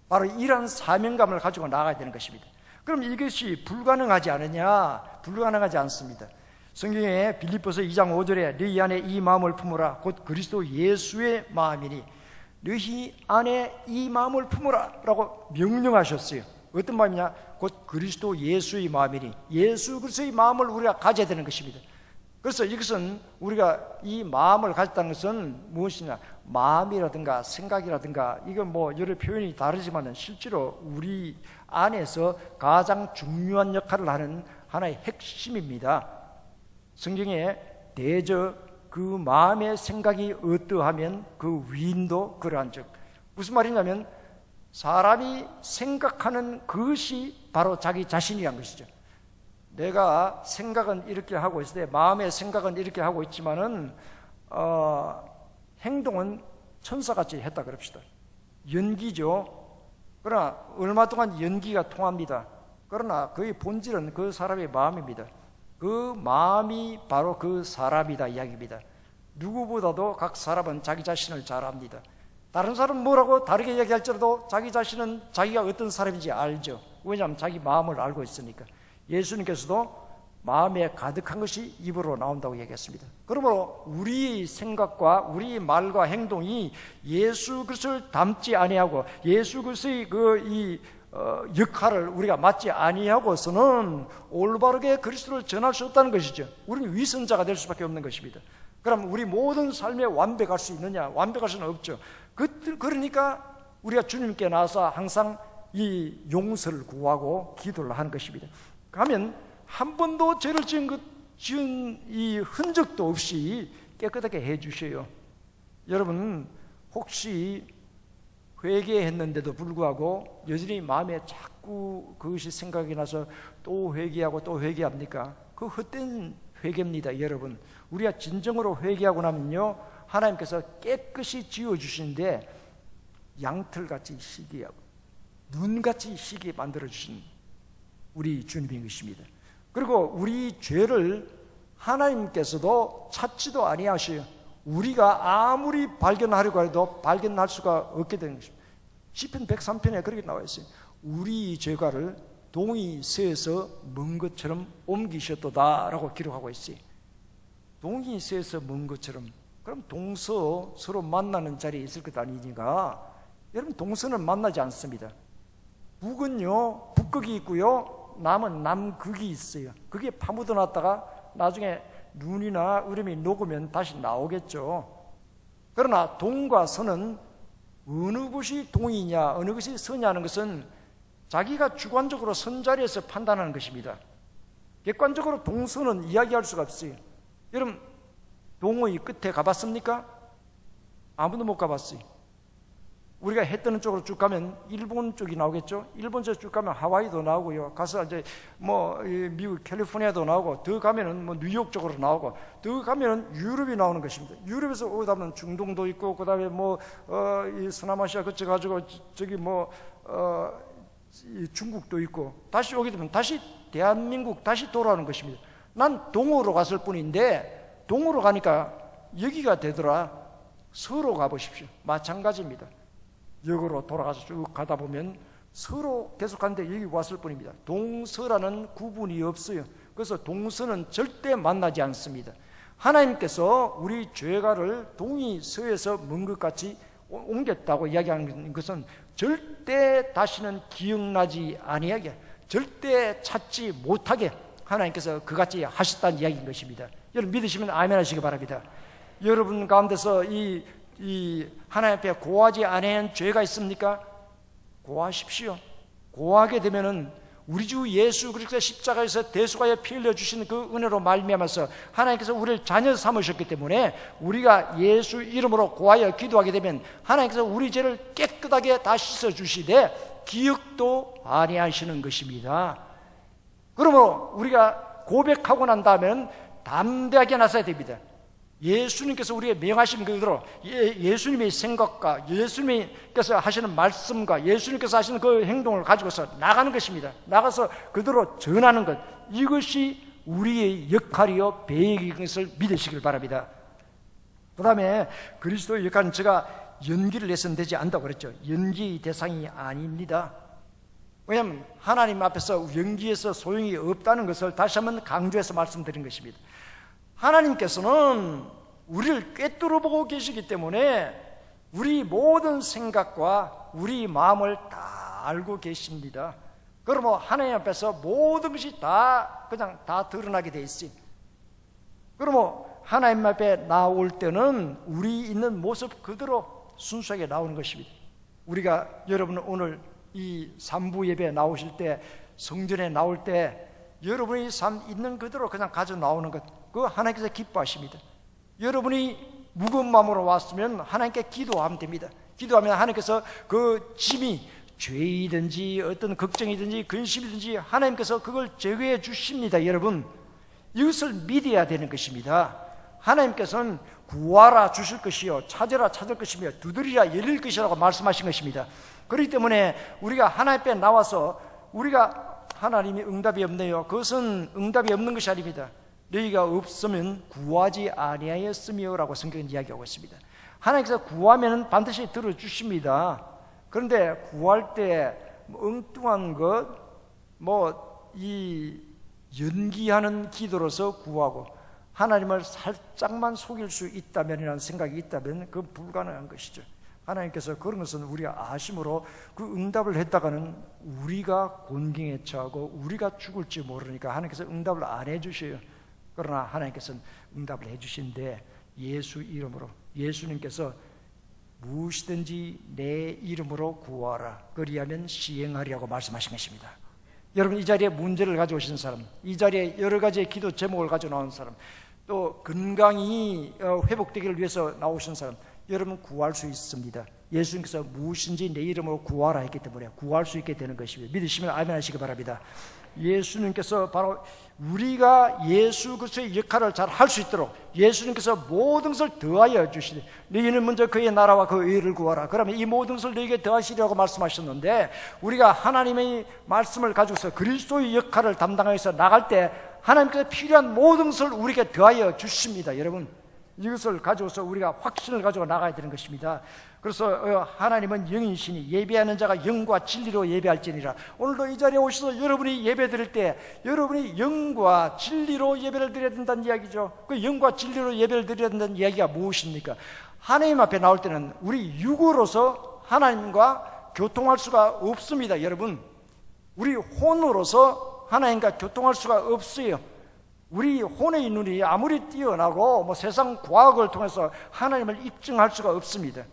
바로 이러한 사명감을 가지고 나가야 되는 것입니다. 그럼 이것이 불가능하지 않느냐? 불가능하지 않습니다. 성경에 빌립보서 2장 5절에 너희 안에 이 마음을 품으라 곧 그리스도 예수의 마음이니 너희 안에 이 마음을 품으라 라고 명령하셨어요. 어떤 마음이냐? 곧 그리스도 예수의 마음이니 예수 그리스도의 마음을 우리가 가져야 되는 것입니다. 그래서 이것은 우리가 이 마음을 가졌다는 것은 무엇이냐? 마음이라든가 생각이라든가 이건 뭐 여러 표현이 다르지만 실제로 우리 안에서 가장 중요한 역할을 하는 하나의 핵심입니다. 성경에 대저 그 마음의 생각이 어떠하면 그 위인도 그러한 즉 무슨 말이냐면 사람이 생각하는 그것이 바로 자기 자신이란 것이죠. 내가 생각은 이렇게 하고 있을 때 마음의 생각은 이렇게 하고 있지만은 행동은 천사같이 했다 그럽시다. 연기죠. 그러나 얼마 동안 연기가 통합니다. 그러나 그의 본질은 그 사람의 마음입니다. 그 마음이 바로 그 사람이다 이야기입니다. 누구보다도 각 사람은 자기 자신을 잘 압니다. 다른 사람은 뭐라고 다르게 얘기할지라도 자기 자신은 자기가 어떤 사람인지 알죠. 왜냐하면 자기 마음을 알고 있으니까. 예수님께서도 마음에 가득한 것이 입으로 나온다고 얘기했습니다. 그러므로 우리 생각과 우리 말과 행동이 예수 그리스도를 닮지 아니하고 예수 그리스도의 역할을 우리가 맡지 아니하고서는 올바르게 그리스도를 전할 수 없다는 것이죠. 우리는 위선자가 될 수밖에 없는 것입니다. 그럼 우리 모든 삶에 완벽할 수 있느냐? 완벽할 수는 없죠. 그러니까 우리가 주님께 나와서 항상 이 용서를 구하고 기도를 하는 것입니다. 가면 한 번도 죄를 지은 이 흔적도 없이 깨끗하게 해주셔요. 여러분 혹시 회개했는데도 불구하고 여전히 마음에 자꾸 그것이 생각이 나서 또 회개하고 또 회개합니까? 그 헛된 회개입니다. 여러분 우리가 진정으로 회개하고 나면요 하나님께서 깨끗이 지워주시는데 양털같이 희게 하고 눈같이 희게 만들어주신 우리 주님인 것입니다. 그리고 우리 죄를 하나님께서도 찾지도 아니하셔요. 우리가 아무리 발견하려고 해도 발견할 수가 없게 되는 것입니다. 시편 103편에 그렇게 나와 있어요. 우리 죄가를 동이 새에서 먼 것처럼 옮기셨도다 라고 기록하고 있어요. 동이 새에서 먼 것처럼. 그럼 동서 서로 만나는 자리에 있을 것 아니니까 여러분 동서는 만나지 않습니다. 북은요 북극이 있고요 남은 남극이 있어요. 그게 파묻어 놨다가 나중에 눈이나 얼음이 녹으면 다시 나오겠죠. 그러나 동과 서는 어느 것이 동이냐 어느 것이 서냐는 것은 자기가 주관적으로 선 자리에서 판단하는 것입니다. 객관적으로 동서는 이야기할 수가 없어요. 여러분 동의 끝에 가봤습니까? 아무도 못 가봤어요. 우리가 해 뜨는 쪽으로 쭉 가면 일본 쪽이 나오겠죠. 일본 쪽으로 쭉 가면 하와이도 나오고요. 가서 이제 미국 캘리포니아도 나오고 더 가면은 뉴욕 쪽으로 나오고 더 가면은 유럽이 나오는 것입니다. 유럽에서 오다 보면 중동도 있고 그다음에 이 서남아시아 거쳐 가지고 저기 중국도 있고 다시 오게 되면 다시 대한민국 다시 돌아오는 것입니다. 난 동으로 갔을 뿐인데 동으로 가니까 여기가 되더라. 서로 가보십시오. 마찬가지입니다. 역으로 돌아가서 쭉 가다 보면 서로 계속 가는데 여기 왔을 뿐입니다. 동서라는 구분이 없어요. 그래서 동서는 절대 만나지 않습니다. 하나님께서 우리 죄가를 동이 서에서 먼 것 같이 옮겼다고 이야기하는 것은 절대 다시는 기억나지 아니하게 절대 찾지 못하게 하나님께서 그같이 하셨다는 이야기인 것입니다. 여러분 믿으시면 아멘 하시기 바랍니다. 여러분 가운데서 이 하나님 앞에 고하지 않은 죄가 있습니까? 고하십시오. 고하게 되면은 우리 주 예수 그리스도의 십자가에서 대속하여 피 흘려 주신 그 은혜로 말미암아서 하나님께서 우리를 자녀 삼으셨기 때문에 우리가 예수 이름으로 고하여 기도하게 되면 하나님께서 우리 죄를 깨끗하게 다 씻어 주시되 기억도 아니하시는 것입니다. 그러므로 우리가 고백하고 난 다음에는 담대하게 나서야 됩니다. 예수님께서 우리의 명하신 그대로 예수님의 생각과 예수님께서 하시는 말씀과 예수님께서 하시는 그 행동을 가지고서 나가는 것입니다. 나가서 그대로 전하는 것, 이것이 우리의 역할이요 배역인 것을 믿으시길 바랍니다. 그 다음에 그리스도의 역할은 제가 연기를 해서는 되지 않다고 그랬죠. 연기의 대상이 아닙니다. 왜냐하면 하나님 앞에서 연기해서 소용이 없다는 것을 다시 한번 강조해서 말씀드린 것입니다. 하나님께서는 우리를 꿰뚫어 보고 계시기 때문에 우리 모든 생각과 우리 마음을 다 알고 계십니다. 그러므로 하나님 앞에서 모든 것이 다 그냥 다 드러나게 돼 있어요. 그러므로 하나님 앞에 나올 때는 우리 있는 모습 그대로 순수하게 나오는 것입니다. 우리가 여러분 오늘 이 3부 예배에 나오실 때, 성전에 나올 때 여러분이 삶 있는 그대로 그냥 가져 나오는 것, 그거 하나님께서 기뻐하십니다. 여러분이 무거운 마음으로 왔으면 하나님께 기도하면 됩니다. 기도하면 하나님께서 그 짐이 죄이든지 어떤 걱정이든지 근심이든지 하나님께서 그걸 제거해 주십니다. 여러분, 이것을 믿어야 되는 것입니다. 하나님께서는 구하라 주실 것이요 찾으라 찾을 것이며 두드리라 열릴 것이라고 말씀하신 것입니다. 그렇기 때문에 우리가 하나님 앞에 나와서 우리가 하나님이 응답이 없네요, 그것은 응답이 없는 것이 아닙니다. 너희가 없으면 구하지 아니하였으며 라고 성경은 이야기하고 있습니다. 하나님께서 구하면 반드시 들어주십니다. 그런데 구할 때 엉뚱한 것, 이 연기하는 기도로서 구하고 하나님을 살짝만 속일 수 있다면이라는 생각이 있다면 그건 불가능한 것이죠. 하나님께서 그런 것은 우리가 아심으로 그 응답을 했다가는 우리가 곤경에 처하고 우리가 죽을지 모르니까 하나님께서 응답을 안 해주셔요. 그러나 하나님께서는 응답을 해주신데 예수 이름으로, 예수님께서 무엇이든지 내 이름으로 구하라 그리하면 시행하리라고 말씀하신 것입니다. 여러분, 이 자리에 문제를 가져오신 사람, 이 자리에 여러 가지의 기도 제목을 가지고 나온 사람, 또 건강이 회복되기를 위해서 나오신 사람, 여러분 구할 수 있습니다. 예수님께서 무엇인지 내 이름으로 구하라 했기 때문에 구할 수 있게 되는 것입니다. 믿으시면 아멘 하시기 바랍니다. 예수님께서 바로 우리가 예수 그리스도의 역할을 잘 할 수 있도록 예수님께서 모든 것을 더하여 주시되 너희는 먼저 그의 나라와 그 의를 구하라, 그러면 이 모든 것을 너희에게 더하시리라고 말씀하셨는데, 우리가 하나님의 말씀을 가지고서 그리스도의 역할을 담당해서 나갈 때 하나님께서 필요한 모든 것을 우리에게 더하여 주십니다. 여러분, 이것을 가지고서 우리가 확신을 가지고 나가야 되는 것입니다. 그래서 하나님은 영이시니 예배하는 자가 영과 진리로 예배할지니라. 오늘도 이 자리에 오셔서 여러분이 예배 드릴 때 여러분이 영과 진리로 예배를 드려야 된다는 이야기죠. 그 영과 진리로 예배를 드려야 된다는 이야기가 무엇입니까? 하나님 앞에 나올 때는 우리 육으로서 하나님과 교통할 수가 없습니다. 여러분, 우리 혼으로서 하나님과 교통할 수가 없어요. 우리 혼의 눈이 아무리 뛰어나고 세상 과학을 통해서 하나님을 입증할 수가 없습니다.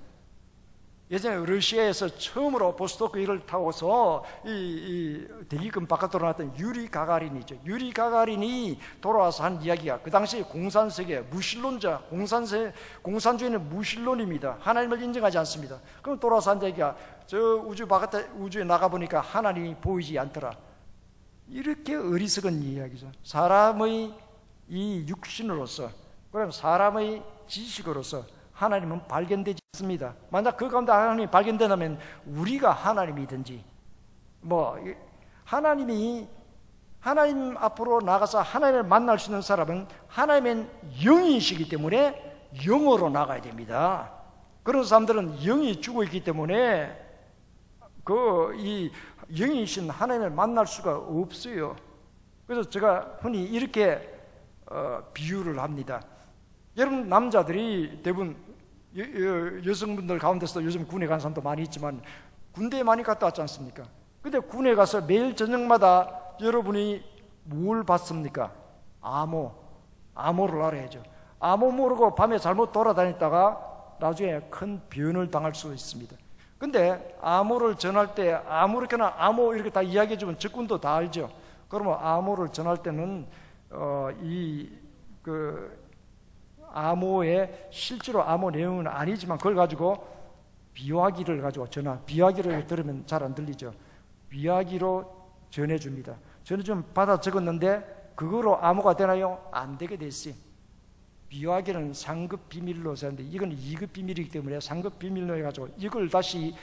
예전에 러시아에서 처음으로 보스토크를 타고서 이 대기권 바깥으로 나왔던 유리 가가린이죠. 유리 가가린이 돌아와서 한 이야기가, 그 당시 공산세계 무신론자, 공산주의는 무신론입니다. 하나님을 인정하지 않습니다. 그럼 돌아와서 한 이야기가, 저 우주 바깥에 우주에 나가 보니까 하나님이 보이지 않더라. 이렇게 어리석은 이야기죠. 사람의 이 육신으로서, 그럼 사람의 지식으로서 하나님은 발견되지 않습니다. 만약 그 가운데 하나님이 발견된다면 우리가 하나님이든지 하나님 앞으로 나가서 하나님을 만날 수 있는 사람은 하나님은 영이시기 때문에 영으로 나가야 됩니다. 그런 사람들은 영이 죽어 있기 때문에 이 영이신 하나님을 만날 수가 없어요. 그래서 제가 흔히 이렇게 비유를 합니다. 여러분, 남자들이 대부분 여성분들 가운데서도 요즘 군에 간 사람도 많이 있지만 군대에 많이 갔다 왔지 않습니까? 근데 군에 가서 매일 저녁마다 여러분이 뭘 봤습니까? 암호를 알아야죠. 암호 모르고 밤에 잘못 돌아다녔다가 나중에 큰 변을 당할 수 있습니다. 근데 암호를 전할 때 아무렇게나 암호 이렇게 다 이야기해주면 적군도 다 알죠. 그러면 암호를 전할 때는 암호에 실제로 암호 내용은 아니지만 그걸 가지고 비화기를 가지고 비화기를 들으면 잘 안 들리죠. 비화기로 전해줍니다. 저는 좀 받아 적었는데 그거로 암호가 되나요? 안 되게 됐어요. 미화계는 상급 비밀로 썼는데 이건 2급 비밀이기 때문에 상급 비밀로 해가지고 이걸 다시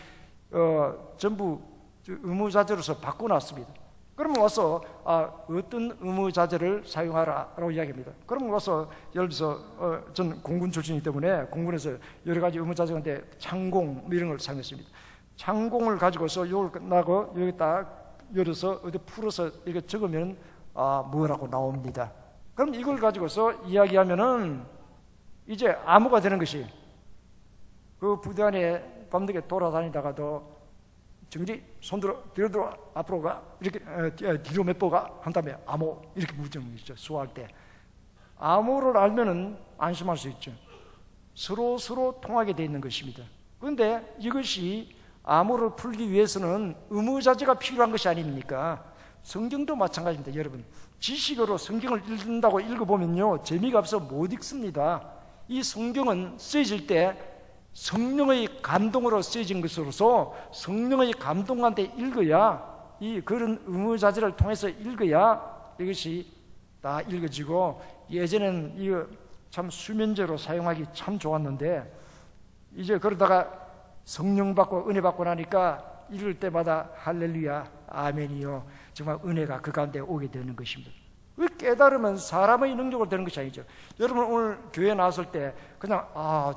전부 의무자재로서 바꿔놨습니다. 그러면 와서 어떤 의무자재를 사용하라라고 이야기합니다. 그러면 와서 예를 들어서 전 공군 출신이기 때문에 공군에서 여러 가지 의무자재인데 창공 이런 걸 사용했습니다. 창공을 가지고서 이걸 끝나고 여기 딱 열어서 어디 풀어서 이렇게 적으면 뭐라고 나옵니다. 그럼 이걸 가지고서 이야기하면은 이제 암호가 되는 것이 그 부대 안에 밤늦게 돌아다니다가도 정지 손들어 뒤로 들어 앞으로 가 이렇게 뒤로 몇 보 가 한 다음에 암호 이렇게 묻으면 있죠. 수화할 때 암호를 알면은 안심할 수 있죠. 서로 통하게 되어 있는 것입니다. 그런데 이것이 암호를 풀기 위해서는 의무자재가 필요한 것이 아닙니까? 성경도 마찬가지입니다. 여러분 지식으로 성경을 읽는다고 읽어보면요 재미가 없어 못 읽습니다. 이 성경은 쓰여질 때 성령의 감동으로 쓰여진 것으로서 성령의 감동한테 읽어야 이 그런 의무자재를 통해서 읽어야 이것이 다 읽어지고 예전에는 이거 참 수면제로 사용하기 참 좋았는데 이제 그러다가 성령 받고 은혜 받고 나니까 읽을 때마다 할렐루야 아멘이요 정말 은혜가 그 가운데 오게 되는 것입니다. 그 깨달으면 사람의 능력으로 되는 것이 아니죠. 여러분 오늘 교회 나왔을 때 그냥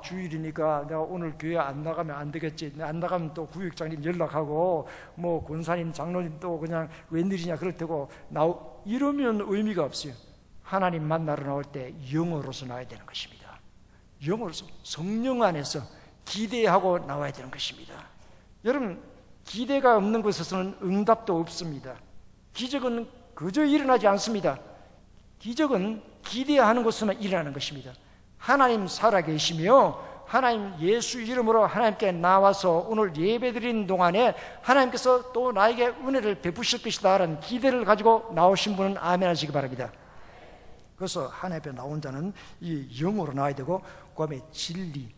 주일이니까 내가 오늘 교회 안 나가면 안 되겠지, 안 나가면 또 구역장님 연락하고 뭐 권사님 장로님 또 그냥 웬일이냐 그럴 테고 이러면 의미가 없어요. 하나님 만나러 나올 때 영으로서 나와야 되는 것입니다. 영으로서 성령 안에서 기대하고 나와야 되는 것입니다. 여러분 기대가 없는 곳에서는 응답도 없습니다. 기적은 그저 일어나지 않습니다. 기적은 기대하는 곳에서만 일어나는 것입니다. 하나님 살아계시며 하나님 예수 이름으로 하나님께 나와서 오늘 예배드리는 동안에 하나님께서 또 나에게 은혜를 베푸실 것이다 라는 기대를 가지고 나오신 분은 아멘 하시기 바랍니다. 그래서 하나님 앞에 나온 자는 이 영으로 나와야 되고 그 다음에 진리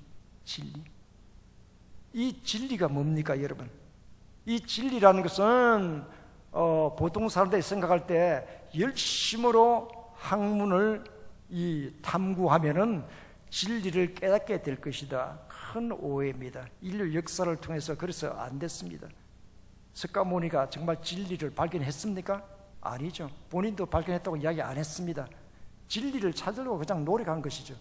이 진리가 뭡니까 여러분? 이 진리라는 것은 보통 사람들이 생각할 때 열심으로 학문을 탐구하면은 진리를 깨닫게 될 것이다. 큰 오해입니다. 인류 역사를 통해서 그래서 안 됐습니다. 석가모니가 정말 진리를 발견했습니까? 아니죠. 본인도 발견했다고 이야기 안 했습니다. 진리를 찾으려고 그냥 노력한 것이죠.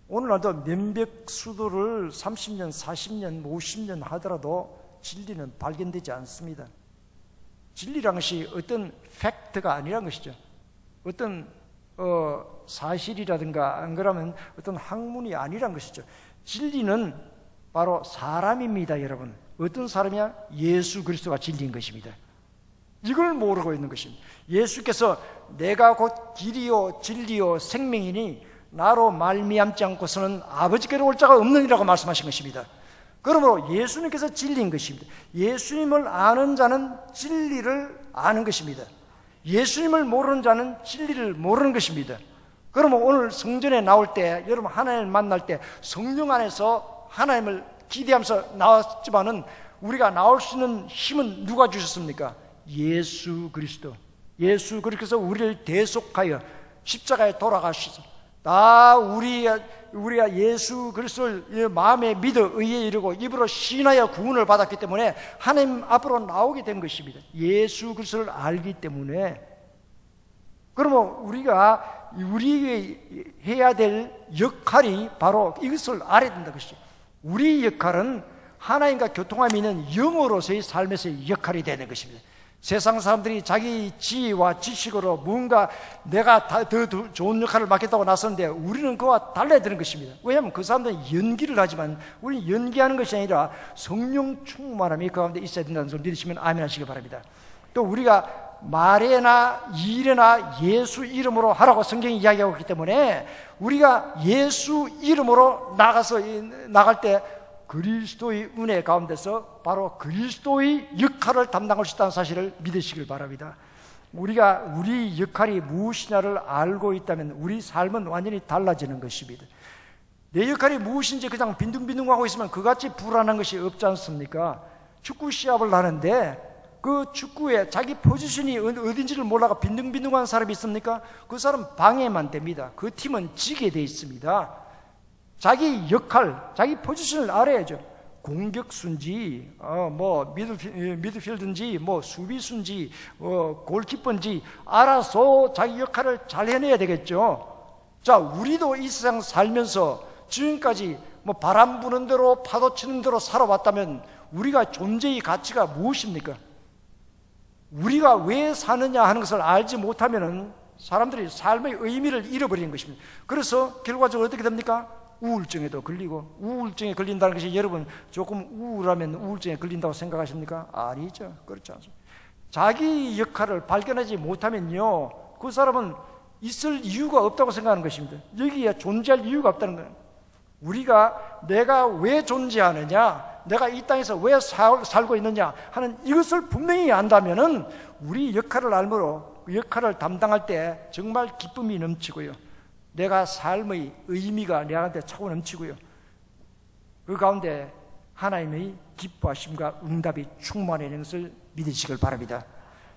오늘날도 몇백 수도를 30년, 40년, 50년 하더라도 진리는 발견되지 않습니다. 진리란 것이 어떤 팩트가 아니란 것이죠. 어떤 사실이라든가 안 그러면 어떤 학문이 아니란 것이죠. 진리는 바로 사람입니다. 여러분 어떤 사람이야? 예수 그리스도가 진리인 것입니다. 이걸 모르고 있는 것입니다. 예수께서 내가 곧 길이요 진리요 생명이니 나로 말미암지 않고서는 아버지께로 올 자가 없느니라고 말씀하신 것입니다. 그러므로 예수님께서 진리인 것입니다. 예수님을 아는 자는 진리를 아는 것입니다. 예수님을 모르는 자는 진리를 모르는 것입니다. 그러면 오늘 성전에 나올 때 여러분 하나님을 만날 때 성령 안에서 하나님을 기대하면서 나왔지만은 우리가 나올 수 있는 힘은 누가 주셨습니까? 예수 그리스도. 예수 그리스도께서 우리를 대속하여 십자가에 돌아가셔서 다 우리가 예수 그리스도를 마음에 믿어 의에 이르고 입으로 신하여 구원을 받았기 때문에 하나님 앞으로 나오게 된 것입니다. 예수 그리스도를 알기 때문에. 그러면 우리가 해야 될 역할이 바로 이것을 알아야 된다는 것이죠. 우리 역할은 하나님과 교통함이 있는 영으로서의 삶에서의 역할이 되는 것입니다. 세상 사람들이 자기 지혜와 지식으로 뭔가 내가 더 좋은 역할을 맡겠다고 나섰는데 우리는 그와 달라야 되는 것입니다. 왜냐하면 그 사람들은 연기를 하지만 우리는 연기하는 것이 아니라 성령 충만함이 그 가운데 있어야 된다는 것을 믿으시면 아멘 하시기 바랍니다. 또 우리가 말에나 일에나 예수 이름으로 하라고 성경이 이야기하고 있기 때문에 우리가 예수 이름으로 나갈 때 그리스도의 은혜 가운데서 바로 그리스도의 역할을 담당할 수 있다는 사실을 믿으시길 바랍니다. 우리가 우리 역할이 무엇이냐를 알고 있다면 우리 삶은 완전히 달라지는 것입니다. 내 역할이 무엇인지 그냥 빈둥빈둥하고 있으면 그같이 불안한 것이 없지 않습니까? 축구 시합을 하는데 그 축구에 자기 포지션이 어딘지를 몰라가 빈둥빈둥한 사람이 있습니까? 그 사람 방해만 됩니다. 그 팀은 지게 돼 있습니다. 자기 역할, 자기 포지션을 알아야죠. 공격수인지, 미드필드인지, 수비수인지, 골키퍼인지 알아서 자기 역할을 잘 해내야 되겠죠. 자, 우리도 이 세상 살면서 지금까지 바람 부는 대로 파도 치는 대로 살아왔다면 우리가 존재의 가치가 무엇입니까? 우리가 왜 사느냐 하는 것을 알지 못하면 사람들이 삶의 의미를 잃어버리는 것입니다. 그래서 결과적으로 어떻게 됩니까? 우울증에도 걸리고, 우울증에 걸린다는 것이 여러분 조금 우울하면 우울증에 걸린다고 생각하십니까? 아니죠. 그렇지 않습니다. 자기 역할을 발견하지 못하면요, 그 사람은 있을 이유가 없다고 생각하는 것입니다. 여기에 존재할 이유가 없다는 거예요. 내가 왜 존재하느냐, 내가 이 땅에서 왜 살고 있느냐 하는 이것을 분명히 안다면은 우리 역할을 알므로 역할을 담당할 때 정말 기쁨이 넘치고요, 내가 삶의 의미가 내한테 차고 넘치고요, 그 가운데 하나님의 기뻐하심과 응답이 충만하는 것을 믿으시길 바랍니다.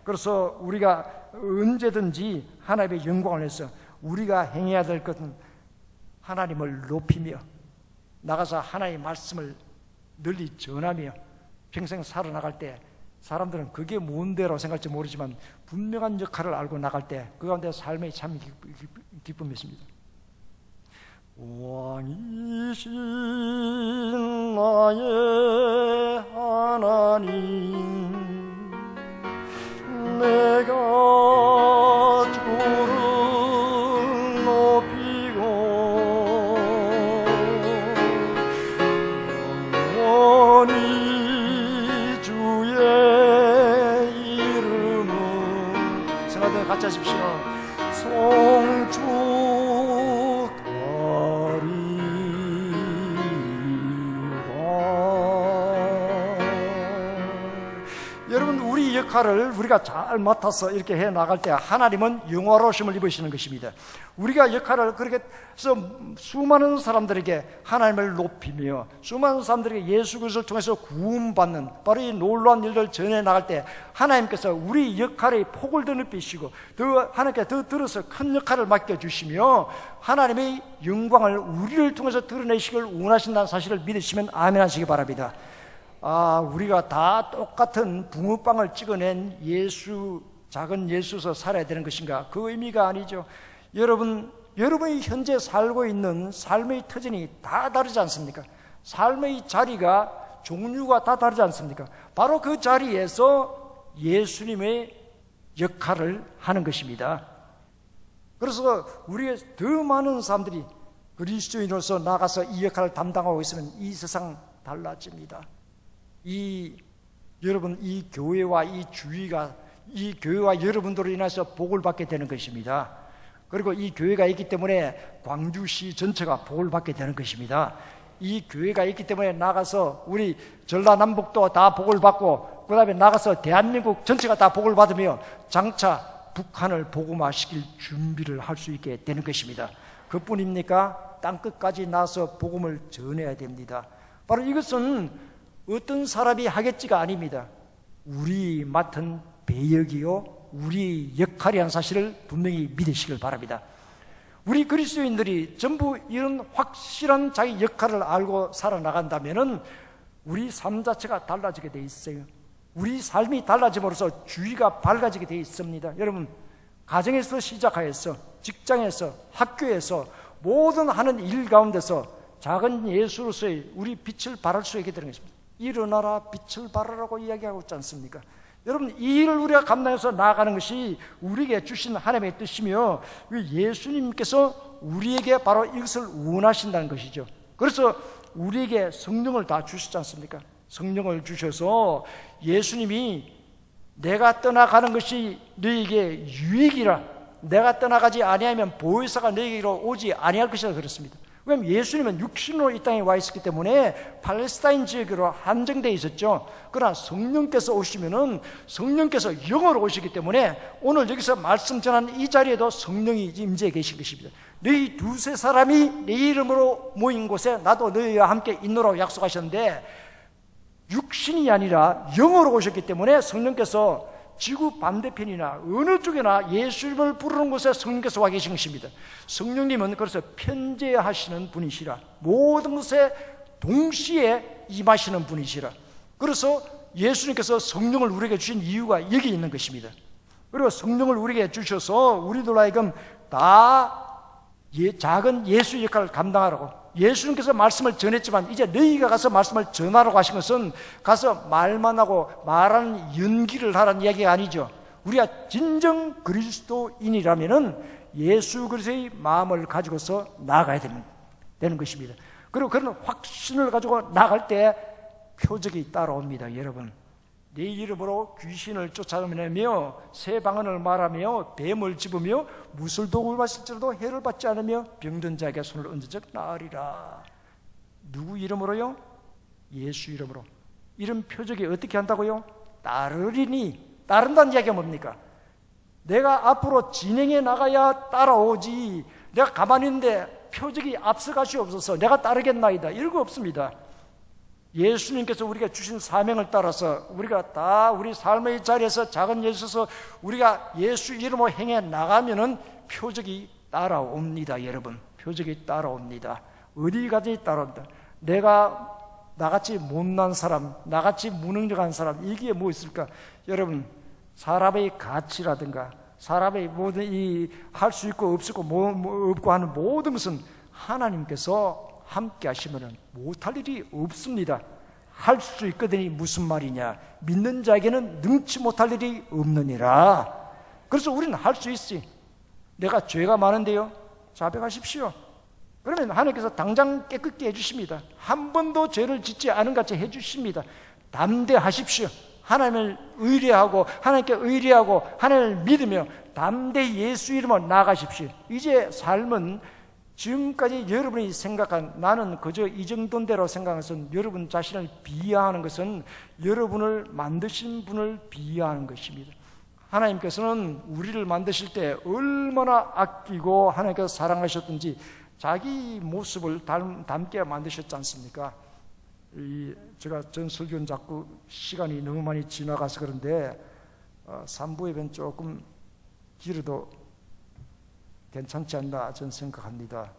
그래서 우리가 언제든지 하나님의 영광을 위해서 우리가 행해야 될 것은 하나님을 높이며 나가서 하나님의 말씀을 널리 전하며 평생 살아나갈 때 사람들은 그게 뭔데라고 생각할지 모르지만 분명한 역할을 알고 나갈 때 그 가운데 삶의 참 기쁨이 있습니다. 왕이신 나의 하나님, 내가 주를 높이고 영원히 주의 이름을 생각들 같이 하십시오. 여러분, 우리 역할을 우리가 잘 맡아서 이렇게 해 나갈 때 하나님은 영화로우심을 입으시는 것입니다. 우리가 역할을 그렇게 해서 수많은 사람들에게 하나님을 높이며 수많은 사람들에게 예수 그리스도를 통해서 구원받는 바로 이 놀라운 일을 전해 나갈 때 하나님께서 우리 역할의 폭을 더 넓히시고 하나님께 더 들어서 큰 역할을 맡겨주시며 하나님의 영광을 우리를 통해서 드러내시길 원하신다는 사실을 믿으시면 아멘 하시기 바랍니다. 우리가 다 똑같은 붕어빵을 찍어낸 작은 예수서 살아야 되는 것인가? 그 의미가 아니죠. 여러분이 현재 살고 있는 삶의 터전이 다 다르지 않습니까? 삶의 자리가, 종류가 다 다르지 않습니까? 바로 그 자리에서 예수님의 역할을 하는 것입니다. 그래서 우리의 더 많은 사람들이 그리스도인으로서 나가서 이 역할을 담당하고 있으면 이 세상 달라집니다. 여러분, 이 교회와 이 주위가, 이 교회와 여러분들로 인해서 복을 받게 되는 것입니다. 그리고 이 교회가 있기 때문에 광주시 전체가 복을 받게 되는 것입니다. 이 교회가 있기 때문에 나가서 우리 전라남북도 다 복을 받고, 그 다음에 나가서 대한민국 전체가 다 복을 받으며 장차 북한을 복음화시킬 준비를 할 수 있게 되는 것입니다. 그뿐입니까? 땅끝까지 나서 복음을 전해야 됩니다. 바로 이것은 어떤 사람이 하겠지가 아닙니다. 우리 맡은 배역이요, 우리 역할이라는 사실을 분명히 믿으시길 바랍니다. 우리 그리스도인들이 전부 이런 확실한 자기 역할을 알고 살아나간다면 우리 삶 자체가 달라지게 돼 있어요. 우리 삶이 달라짐으로써 주위가 밝아지게 돼 있습니다. 여러분, 가정에서 시작하여서 직장에서 학교에서 모든 하는 일 가운데서 작은 예수로서의 우리 빛을 발할 수 있게 되는 것입니다. 일어나라, 빛을 발하라고 이야기하고 있지 않습니까? 여러분, 이 일을 우리가 감당해서 나아가는 것이 우리에게 주신 하나님의 뜻이며 예수님께서 우리에게 바로 이것을 원하신다는 것이죠. 그래서 우리에게 성령을 다 주셨지 않습니까? 성령을 주셔서 예수님이 내가 떠나가는 것이 너에게 유익이라, 내가 떠나가지 아니하면 보혜사가 너에게로 오지 아니할 것이라 그랬습니다. 왜냐하면 예수님은 육신으로 이 땅에 와 있었기 때문에 팔레스타인 지역으로 한정되어 있었죠. 그러나 성령께서 오시면은 성령께서 영으로 오시기 때문에 오늘 여기서 말씀 전하는 이 자리에도 성령이 임재해 계신 것입니다. 너희 두세 사람이 내 이름으로 모인 곳에 나도 너희와 함께 있노라고 약속하셨는데, 육신이 아니라 영으로 오셨기 때문에 성령께서 지구 반대편이나 어느 쪽에나 예수 이름을 부르는 곳에 성령께서 와 계신 것입니다. 성령님은 그래서 편재하시는 분이시라, 모든 것에 동시에 임하시는 분이시라. 그래서 예수님께서 성령을 우리에게 주신 이유가 여기 있는 것입니다. 그리고 성령을 우리에게 주셔서 우리들 하여금 다 작은 예수 역할을 감당하라고, 예수님께서 말씀을 전했지만 이제 너희가 가서 말씀을 전하라고 하신 것은 가서 말만 하고 말하는 연기를 하라는 이야기가 아니죠. 우리가 진정 그리스도인이라면은 예수 그리스도의 마음을 가지고서 나아가야 되는 것입니다. 그리고 그런 확신을 가지고 나갈 때 표적이 따라옵니다. 여러분, 내 이름으로 귀신을 쫓아내며 새 방언을 말하며 뱀을 집으며 무술독을 마실지라도 해를 받지 않으며 병든 자에게 손을 얹은 적 나으리라. 누구 이름으로요? 예수 이름으로. 이런 표적이 어떻게 한다고요? 따르리니. 따른다는 이야기가 뭡니까? 내가 앞으로 진행해 나가야 따라오지, 내가 가만히 있는데 표적이 앞서갈 수 없어서 내가 따르겠나이다, 이런 거 없습니다. 예수님께서 우리가 주신 사명을 따라서 우리가 다 우리 삶의 자리에서 작은 예수서 우리가 예수 이름으로 행해 나가면은 표적이 따라옵니다. 여러분, 표적이 따라옵니다. 어디 가든지 따라옵니다. 내가 나같이 못난 사람, 나같이 무능력한 사람, 이게 뭐 있을까? 여러분, 사람의 가치라든가 사람의 모든 이 할 수 있고 없고 없고 하는 모든 것은 하나님께서 함께 하시면 못할 일이 없습니다. 할 수 있거든이 무슨 말이냐? 믿는 자에게는 능치 못할 일이 없느니라. 그래서 우리는 할 수 있지. 내가 죄가 많은데요, 자백하십시오. 그러면 하나님께서 당장 깨끗게 해주십니다. 한 번도 죄를 짓지 않은 같이 해주십니다. 담대하십시오. 하나님을 의뢰하고 하나님께 의뢰하고 하나님을 믿으며 담대히 예수 이름으로 나아가십시오. 이제 삶은 지금까지 여러분이 생각한 나는 그저 이 정도인 대로 생각하는 것은 여러분 자신을 비하하는 것은 여러분을 만드신 분을 비하하는 것입니다. 하나님께서는 우리를 만드실 때 얼마나 아끼고 하나님께서 사랑하셨든지 자기 모습을 닮게 만드셨지 않습니까? 제가 전 설교는 자꾸 시간이 너무 많이 지나가서 그런데 3부 예배는 조금 길어도 괜찮지 않나 저는 생각합니다.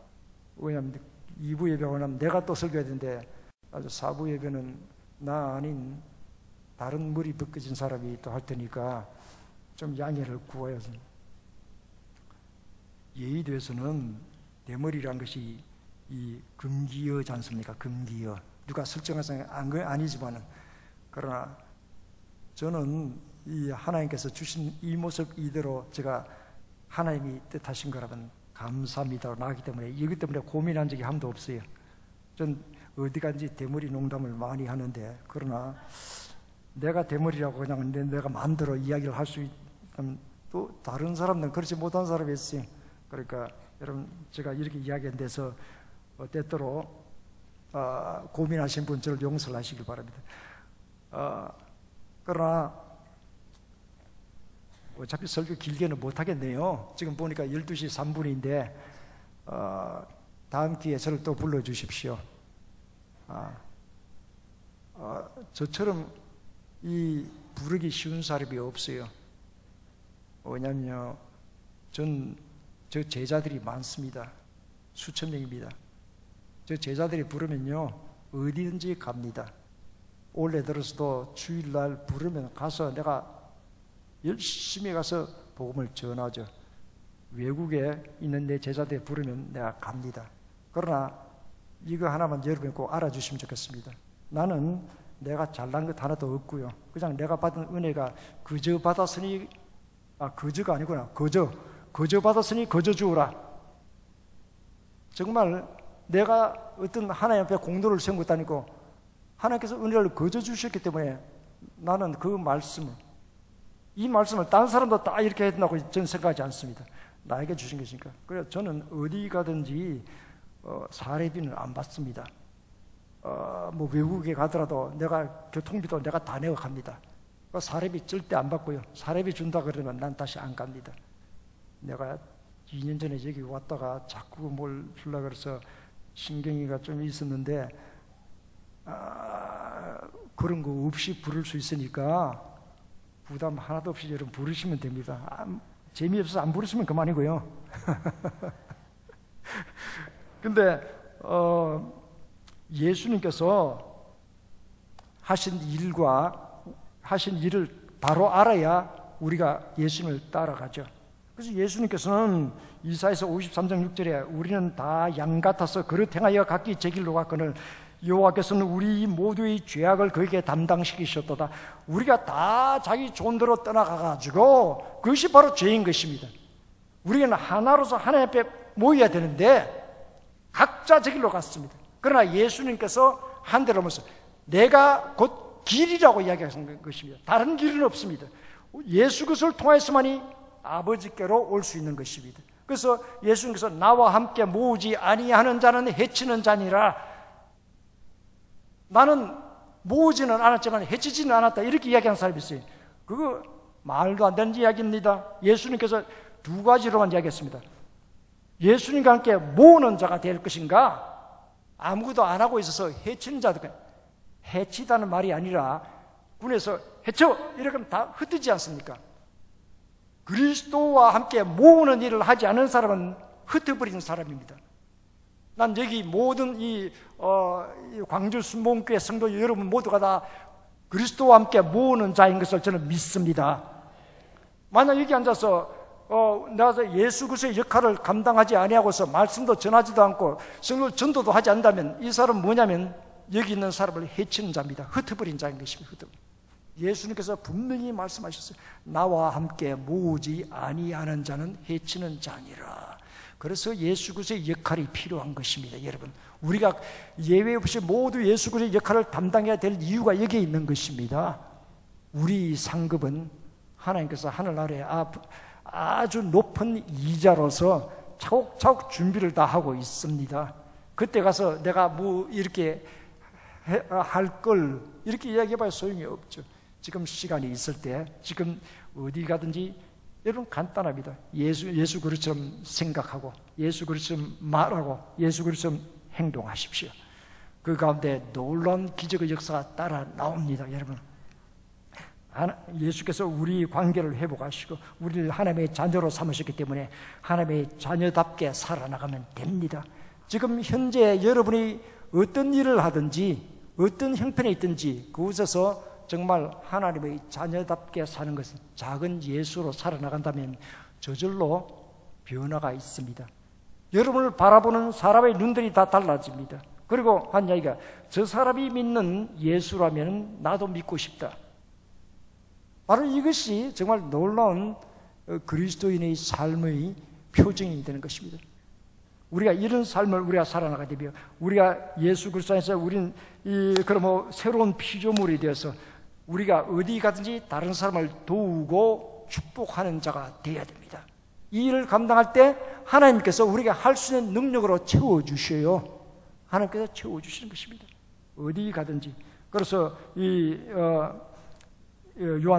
왜냐하면 2부 예배는 내가 또 설교해야 되는데 아주 4부 예배는 나 아닌 다른 머리 벗겨진 사람이 또 할 테니까 좀 양해를 구해요. 예의도에서는 대머리란 것이 이 금기어지 않습니까? 금기어. 누가 설정해서 아니지만은, 그러나 저는 이 하나님께서 주신 이 모습 이대로 제가 하나님이 뜻하신 거라면 감사합니다로 나가기 때문에 이것 때문에 고민한 적이 한도 없어요. 전 어디 간지 대머리 농담을 많이 하는데, 그러나 내가 대머리라고 그냥 내가 마음대로 이야기를 할 수 있다면 또 다른 사람들은 그렇지 못한 사람이 있어요. 그러니까 여러분, 제가 이렇게 이야기한 데서 때때로 고민하신 분 저를 용서를 하시길 바랍니다. 그러나 어차피 설교 길게는 못하겠네요. 지금 보니까 12시 3분인데 다음 기회에 저를 또 불러주십시오. 저처럼 이 부르기 쉬운 사람이 없어요. 왜냐하면 저 제자들이 많습니다. 수천 명입니다. 저 제자들이 부르면요 어디든지 갑니다. 올해 들어서도 주일날 부르면 가서 내가 열심히 가서 복음을 전하죠. 외국에 있는 내 제자들이 부르면 내가 갑니다. 그러나 이거 하나만 여러분이 꼭 알아주시면 좋겠습니다. 나는 내가 잘난 것 하나도 없고요. 그냥 내가 받은 은혜가 그저 받았으니 그저가 아니구나. 그저 받았으니 그저 주우라. 정말 내가 어떤 하나님 앞에 공로를 세운 것도 아니고 하나님께서 은혜를 거저 주셨기 때문에 나는 그 말씀을, 이 말씀을 다른 사람도 다 이렇게 해야 된다고 저는 생각하지 않습니다. 나에게 주신 것이니까. 그래서 저는 어디 가든지 사례비는 안 받습니다. 뭐 외국에 가더라도 내가 교통비도 내가 다 내고 갑니다. 사례비 절대 안 받고요. 사례비 준다 그러면 난 다시 안 갑니다. 내가 2년 전에 여기 왔다가 자꾸 뭘 주려고 그래서 신경이가 좀 있었는데 그런 거 없이 부를 수 있으니까 부담 하나도 없이 여러분 부르시면 됩니다. 재미없어서 안 부르시면 그만이고요. 근데 예수님께서 하신 일을 바로 알아야 우리가 예수님을 따라가죠. 그래서 예수님께서는 이사야서 53장 6절에 우리는 다 양 같아서 그릇 행하여 각기 제 길로 갔거늘 여호와께서는 우리 모두의 죄악을 그에게 담당시키셨도다. 우리가 다 자기 존대로 떠나가가지고 그것이 바로 죄인 것입니다. 우리는 하나로서 하나님 앞에 모여야 되는데 각자 제 길로 갔습니다. 그러나 예수님께서 한 대로 하면서 내가 곧 길이라고 이야기하신 것입니다. 다른 길은 없습니다. 예수 그리스도를 통해서만이 아버지께로 올 수 있는 것입니다. 그래서 예수님께서 나와 함께 모으지 아니하는 자는 해치는 자니라. 나는 모으지는 않았지만 해치지는 않았다, 이렇게 이야기하는 사람이 있어요. 그거 말도 안 되는 이야기입니다. 예수님께서 두 가지로만 이야기했습니다. 예수님과 함께 모으는 자가 될 것인가, 아무것도 안 하고 있어서 해치는 자들. 해치다는 말이 아니라 군에서 해쳐 이렇게 하면 다 흩어지지 않습니까? 그리스도와 함께 모으는 일을 하지 않은 사람은 흩어버리는 사람입니다. 난 여기 모든 이 광주 순복음교회 성도 여러분 모두가 다 그리스도와 함께 모으는 자인 것을 저는 믿습니다. 만약 여기 앉아서 나가서 예수 그리스도의 역할을 감당하지 아니하고서 말씀도 전하지도 않고 성도 전도도 하지 않는다면 이 사람은 뭐냐면 여기 있는 사람을 해치는 자입니다. 흩어버린 자인 것입니다. 예수님께서 분명히 말씀하셨어요. 나와 함께 모으지 아니하는 자는 해치는 자니라. 그래서 예수 그리스도의 역할이 필요한 것입니다. 여러분, 우리가 예외 없이 모두 예수 그리스도의 역할을 담당해야 될 이유가 여기에 있는 것입니다. 우리 상급은 하나님께서 하늘 아래 아주 높은 이자로서 차곡차곡 준비를 다 하고 있습니다. 그때 가서 내가 뭐 이렇게 할 걸 이렇게 이야기해봐야 소용이 없죠. 지금 시간이 있을 때 지금 어디 가든지 여러분 간단합니다. 예수 그리스도처럼 생각하고 예수 그리스도처럼 말하고 예수 그리스도처럼 행동하십시오. 그 가운데 놀라운 기적의 역사가 따라 나옵니다. 여러분, 예수께서 우리 관계를 회복하시고 우리를 하나님의 자녀로 삼으셨기 때문에 하나님의 자녀답게 살아나가면 됩니다. 지금 현재 여러분이 어떤 일을 하든지 어떤 형편에 있든지 그곳에서 정말 하나님의 자녀답게 사는 것은 작은 예수로 살아나간다면 저절로 변화가 있습니다. 여러분을 바라보는 사람의 눈들이 다 달라집니다. 그리고 한 이야기가 저 사람이 믿는 예수라면 나도 믿고 싶다. 바로 이것이 정말 놀라운 그리스도인의 삶의 표징이 되는 것입니다. 우리가 이런 삶을 우리가 살아나가게 되며 우리가 예수 그리스도 안에서 우리는 새로운 피조물이 되어서 우리가 어디 가든지 다른 사람을 도우고 축복하는 자가 되어야 됩니다. 이 일을 감당할 때 하나님께서 우리가 할 수 있는 능력으로 채워주셔요. 하나님께서 채워주시는 것입니다. 어디 가든지. 그래서 요한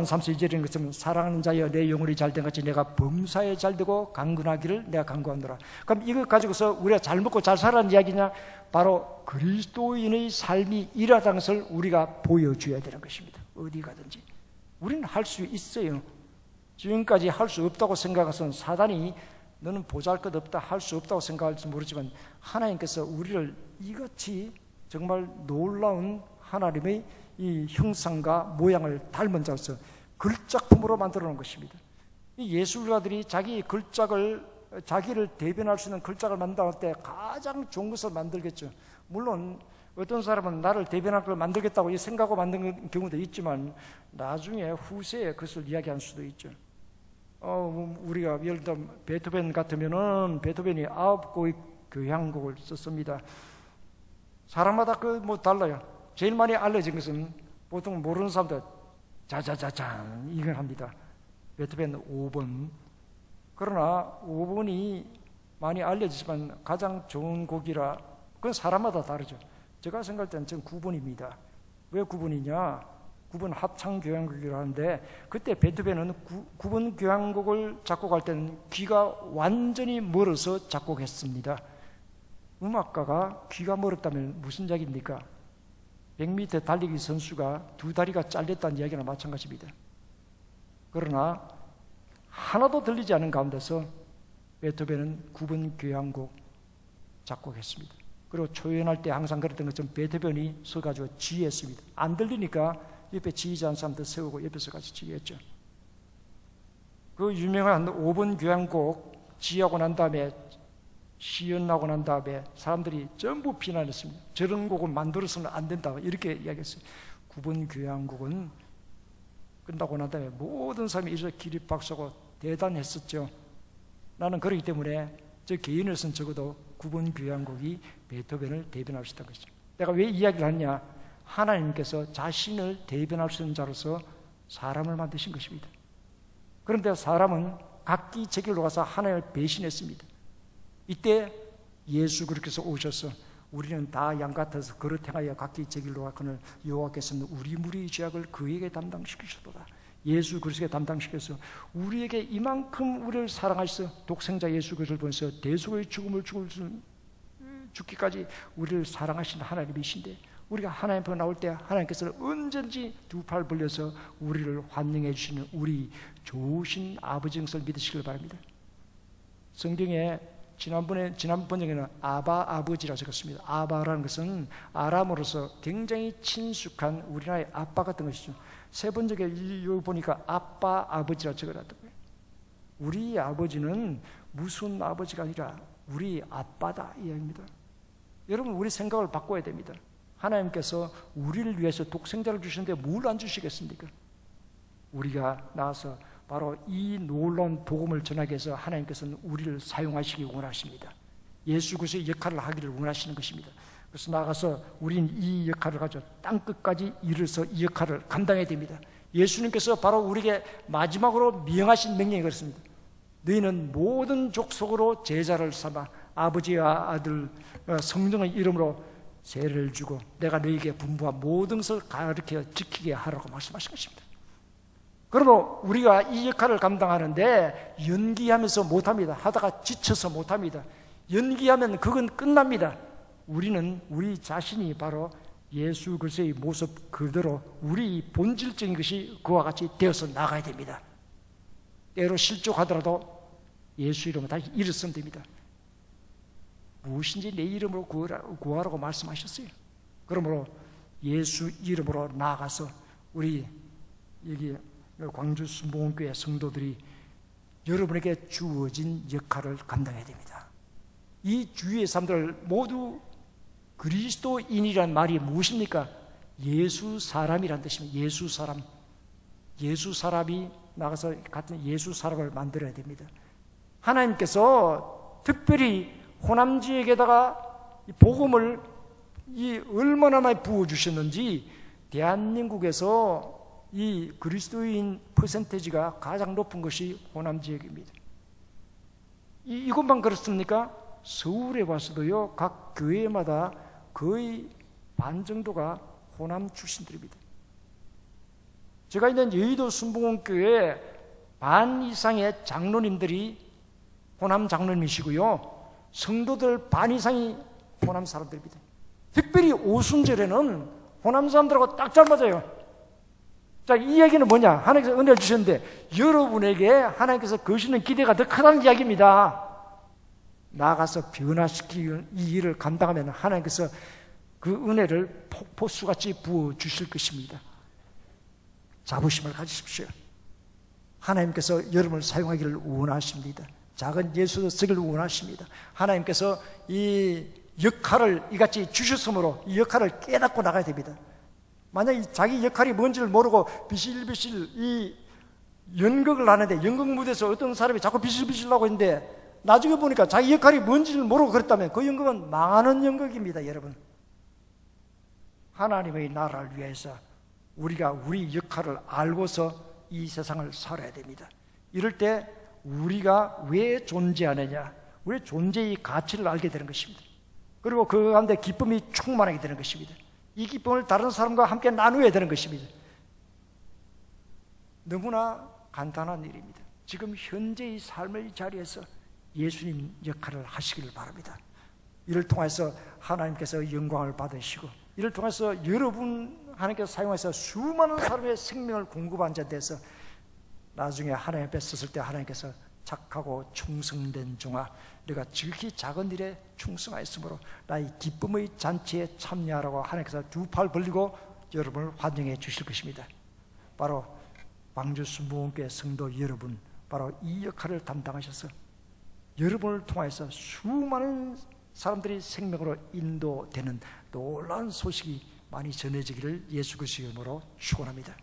3서 2절에 있는 것처럼 사랑하는 자여 내 영혼이 잘된 같이 내가 범사에 잘되고 강건하기를 내가 강구하노라. 그럼 이거 가지고서 우리가 잘 먹고 잘 살아는 이야기냐? 바로 그리스도인의 삶이 일하다는 것을 우리가 보여줘야 되는 것입니다. 어디 가든지 우리는 할 수 있어요. 지금까지 할 수 없다고 생각해서는 사단이 너는 보잘것없다, 할 수 없다고 생각할지 모르지만 하나님께서 우리를 이같이 정말 놀라운 하나님의 이 형상과 모양을 닮은 자로서 글작품으로 만들어 놓은 것입니다. 이 예술가들이 자기를 대변할 수 있는 글작을 만들 때 가장 좋은 것을 만들겠죠. 물론 어떤 사람은 나를 대변할 걸 만들겠다고 생각하고 만든 경우도 있지만 나중에 후세에 그것을 이야기할 수도 있죠. 우리가 예를 들어 베토벤 같으면은 베토벤이 9곡의 교향곡을 썼습니다. 사람마다 달라요. 제일 많이 알려진 것은 보통 모르는 사람들 자자자잔 이걸 합니다. 베토벤 5번. 그러나 5번이 많이 알려지지만 가장 좋은 곡이라 그건 사람마다 다르죠. 제가 생각할 때는 전 9번입니다. 왜 9번이냐? 9번 합창 교향곡이라 하는데 그때 베토벤은 9번 교향곡을 작곡할 때는 귀가 완전히 멀어서 작곡했습니다. 음악가가 귀가 멀었다면 무슨 이야기입니까? 100m 달리기 선수가 두 다리가 잘렸다는 이야기나 마찬가지입니다. 그러나 하나도 들리지 않은 가운데서 베토벤은 9번 교향곡 작곡했습니다. 그리고 초연할 때 항상 그랬던 것처럼 베토벤이 서가지고 지휘했습니다. 안 들리니까 옆에 지휘자 한 사람들 세우고 옆에서 같이 지휘했죠. 그 유명한 5번 교향곡 지휘하고 난 다음에 시연하고 난 다음에 사람들이 전부 비난했습니다. 저런 곡을 만들어서는 안 된다 이렇게 이야기했어요. 9번 교향곡은 끝나고 난 다음에 모든 사람이 이렇게 기립박수하고 대단했었죠. 나는 그렇기 때문에 저 개인으로서는 적어도 9번 교향곡이 베토벤을 대변할 수 있다는 것이죠. 내가 왜 이야기를 하냐? 하나님께서 자신을 대변할 수 있는 자로서 사람을 만드신 것입니다. 그런데 사람은 각기 제 길로 가서 하나님을 배신했습니다. 이때 예수 그리스도께서 오셔서 우리는 다 양 같아서 그릇 행하여 각기 제 길로 가거늘 여호와께서는 우리 무리의 죄악을 그에게 담당시키셨도다. 예수 그리스도에 담당시켜서 우리에게 이만큼 우리를 사랑하셔서 독생자 예수 그리스도를 보내서 대속의 죽음을 죽기까지 우리를 사랑하신 하나님이신데, 우리가 하나님 앞에 나올 때 하나님께서는 언제든지 두 팔 벌려서 우리를 환영해 주시는 우리 좋으신 아버지인 것을 믿으시길 바랍니다. 성경에 지난 번역에는 아바 아버지라고 적었습니다. 아바라는 것은 아람어로서 굉장히 친숙한 우리나라의 아빠 같은 것이죠. 세 번역에 여기 보니까 아빠 아버지라고 적어놨던 거예요. 우리 아버지는 무슨 아버지가 아니라 우리 아빠다 이 이야기입니다. 여러분, 우리 생각을 바꿔야 됩니다. 하나님께서 우리를 위해서 독생자를 주시는데 뭘 안 주시겠습니까? 우리가 나와서 바로 이 놀라운 복음을 전하기 위해서 하나님께서는 우리를 사용하시기 원하십니다. 예수 그리스도의 역할을 하기를 원하시는 것입니다. 그래서 나가서 우리는 이 역할을 가지고 땅끝까지 이르러서 이 역할을 감당해야 됩니다. 예수님께서 바로 우리에게 마지막으로 명하신 명령이 그렇습니다. 너희는 모든 족속으로 제자를 삼아 아버지와 아들 성령의 이름으로 세례를 주고 내가 너희에게 분부한 모든 것을 가르쳐 지키게 하라고 말씀하신 것입니다. 그러므로 우리가 이 역할을 감당하는데 연기하면서 못합니다. 하다가 지쳐서 못합니다. 연기하면 그건 끝납니다. 우리는 우리 자신이 바로 예수 그리스도의 모습 그대로 우리 본질적인 것이 그와 같이 되어서 나가야 됩니다. 때로 실족하더라도 예수 이름으로 다시 일어서면 됩니다. 무엇인지 내 이름으로 구하라고 말씀하셨어요. 그러므로 예수 이름으로 나아가서 우리 여기 광주 순복음교회 성도들이 여러분에게 주어진 역할을 감당해야 됩니다. 이 주위의 사람들 모두 그리스도인이란 말이 무엇입니까? 예수 사람이란 뜻입니다. 예수 사람. 예수 사람이 나가서 같은 예수 사람을 만들어야 됩니다. 하나님께서 특별히 호남지역에다가 복음을 얼마나 많이 부어주셨는지 대한민국에서 이 그리스도인 퍼센테이지가 가장 높은 것이 호남지역입니다. 이것만 그렇습니까? 서울에 와서도요, 각 교회마다 거의 반 정도가 호남 출신들입니다. 제가 있는 여의도 순복음교회 반 이상의 장로님들이 호남 장로님이시고요, 성도들 반 이상이 호남 사람들입니다. 특별히 오순절에는 호남 사람들하고 딱 잘 맞아요. 자, 이 이야기는 뭐냐? 하나님께서 은혜를 주셨는데 여러분에게 하나님께서 거시는 기대가 더 크다는 이야기입니다. 나아가서 변화시키는 이 일을 감당하면 하나님께서 그 은혜를 폭포수같이 부어주실 것입니다. 자부심을 가지십시오. 하나님께서 여러분을 사용하기를 원하십니다. 작은 예수도 쓰기를 원하십니다. 하나님께서 이 역할을 이같이 주셨으므로 이 역할을 깨닫고 나가야 됩니다. 만약 자기 역할이 뭔지를 모르고 비실비실 이 연극을 하는데 연극 무대에서 어떤 사람이 자꾸 비실비실 하고 있는데 나중에 보니까 자기 역할이 뭔지를 모르고 그랬다면 그 연극은 망하는 연극입니다. 여러분, 하나님의 나라를 위해서 우리가 우리 역할을 알고서 이 세상을 살아야 됩니다. 이럴 때 우리가 왜 존재하느냐, 우리의 존재의 가치를 알게 되는 것입니다. 그리고 그 가운데 기쁨이 충만하게 되는 것입니다. 이 기쁨을 다른 사람과 함께 나누어야 되는 것입니다. 너무나 간단한 일입니다. 지금 현재의 삶의 자리에서 예수님 역할을 하시기를 바랍니다. 이를 통해서 하나님께서 영광을 받으시고 이를 통해서 여러분 하나님께서 사용해서 수많은 사람의 생명을 공급한 자 돼서 나중에 하나님 앞에 섰을 때 하나님께서 착하고 충성된 종아, 네가 지극히 작은 일에 충성하였으므로 나의 기쁨의 잔치에 참여하라고 하나님께서 두 팔 벌리고 여러분을 환영해 주실 것입니다. 바로 광주 순복음교회 성도 여러분, 바로 이 역할을 담당하셔서 여러분을 통해서 수많은 사람들이 생명으로 인도되는 놀라운 소식이 많이 전해지기를 예수 그리스도의 이름으로 축원합니다.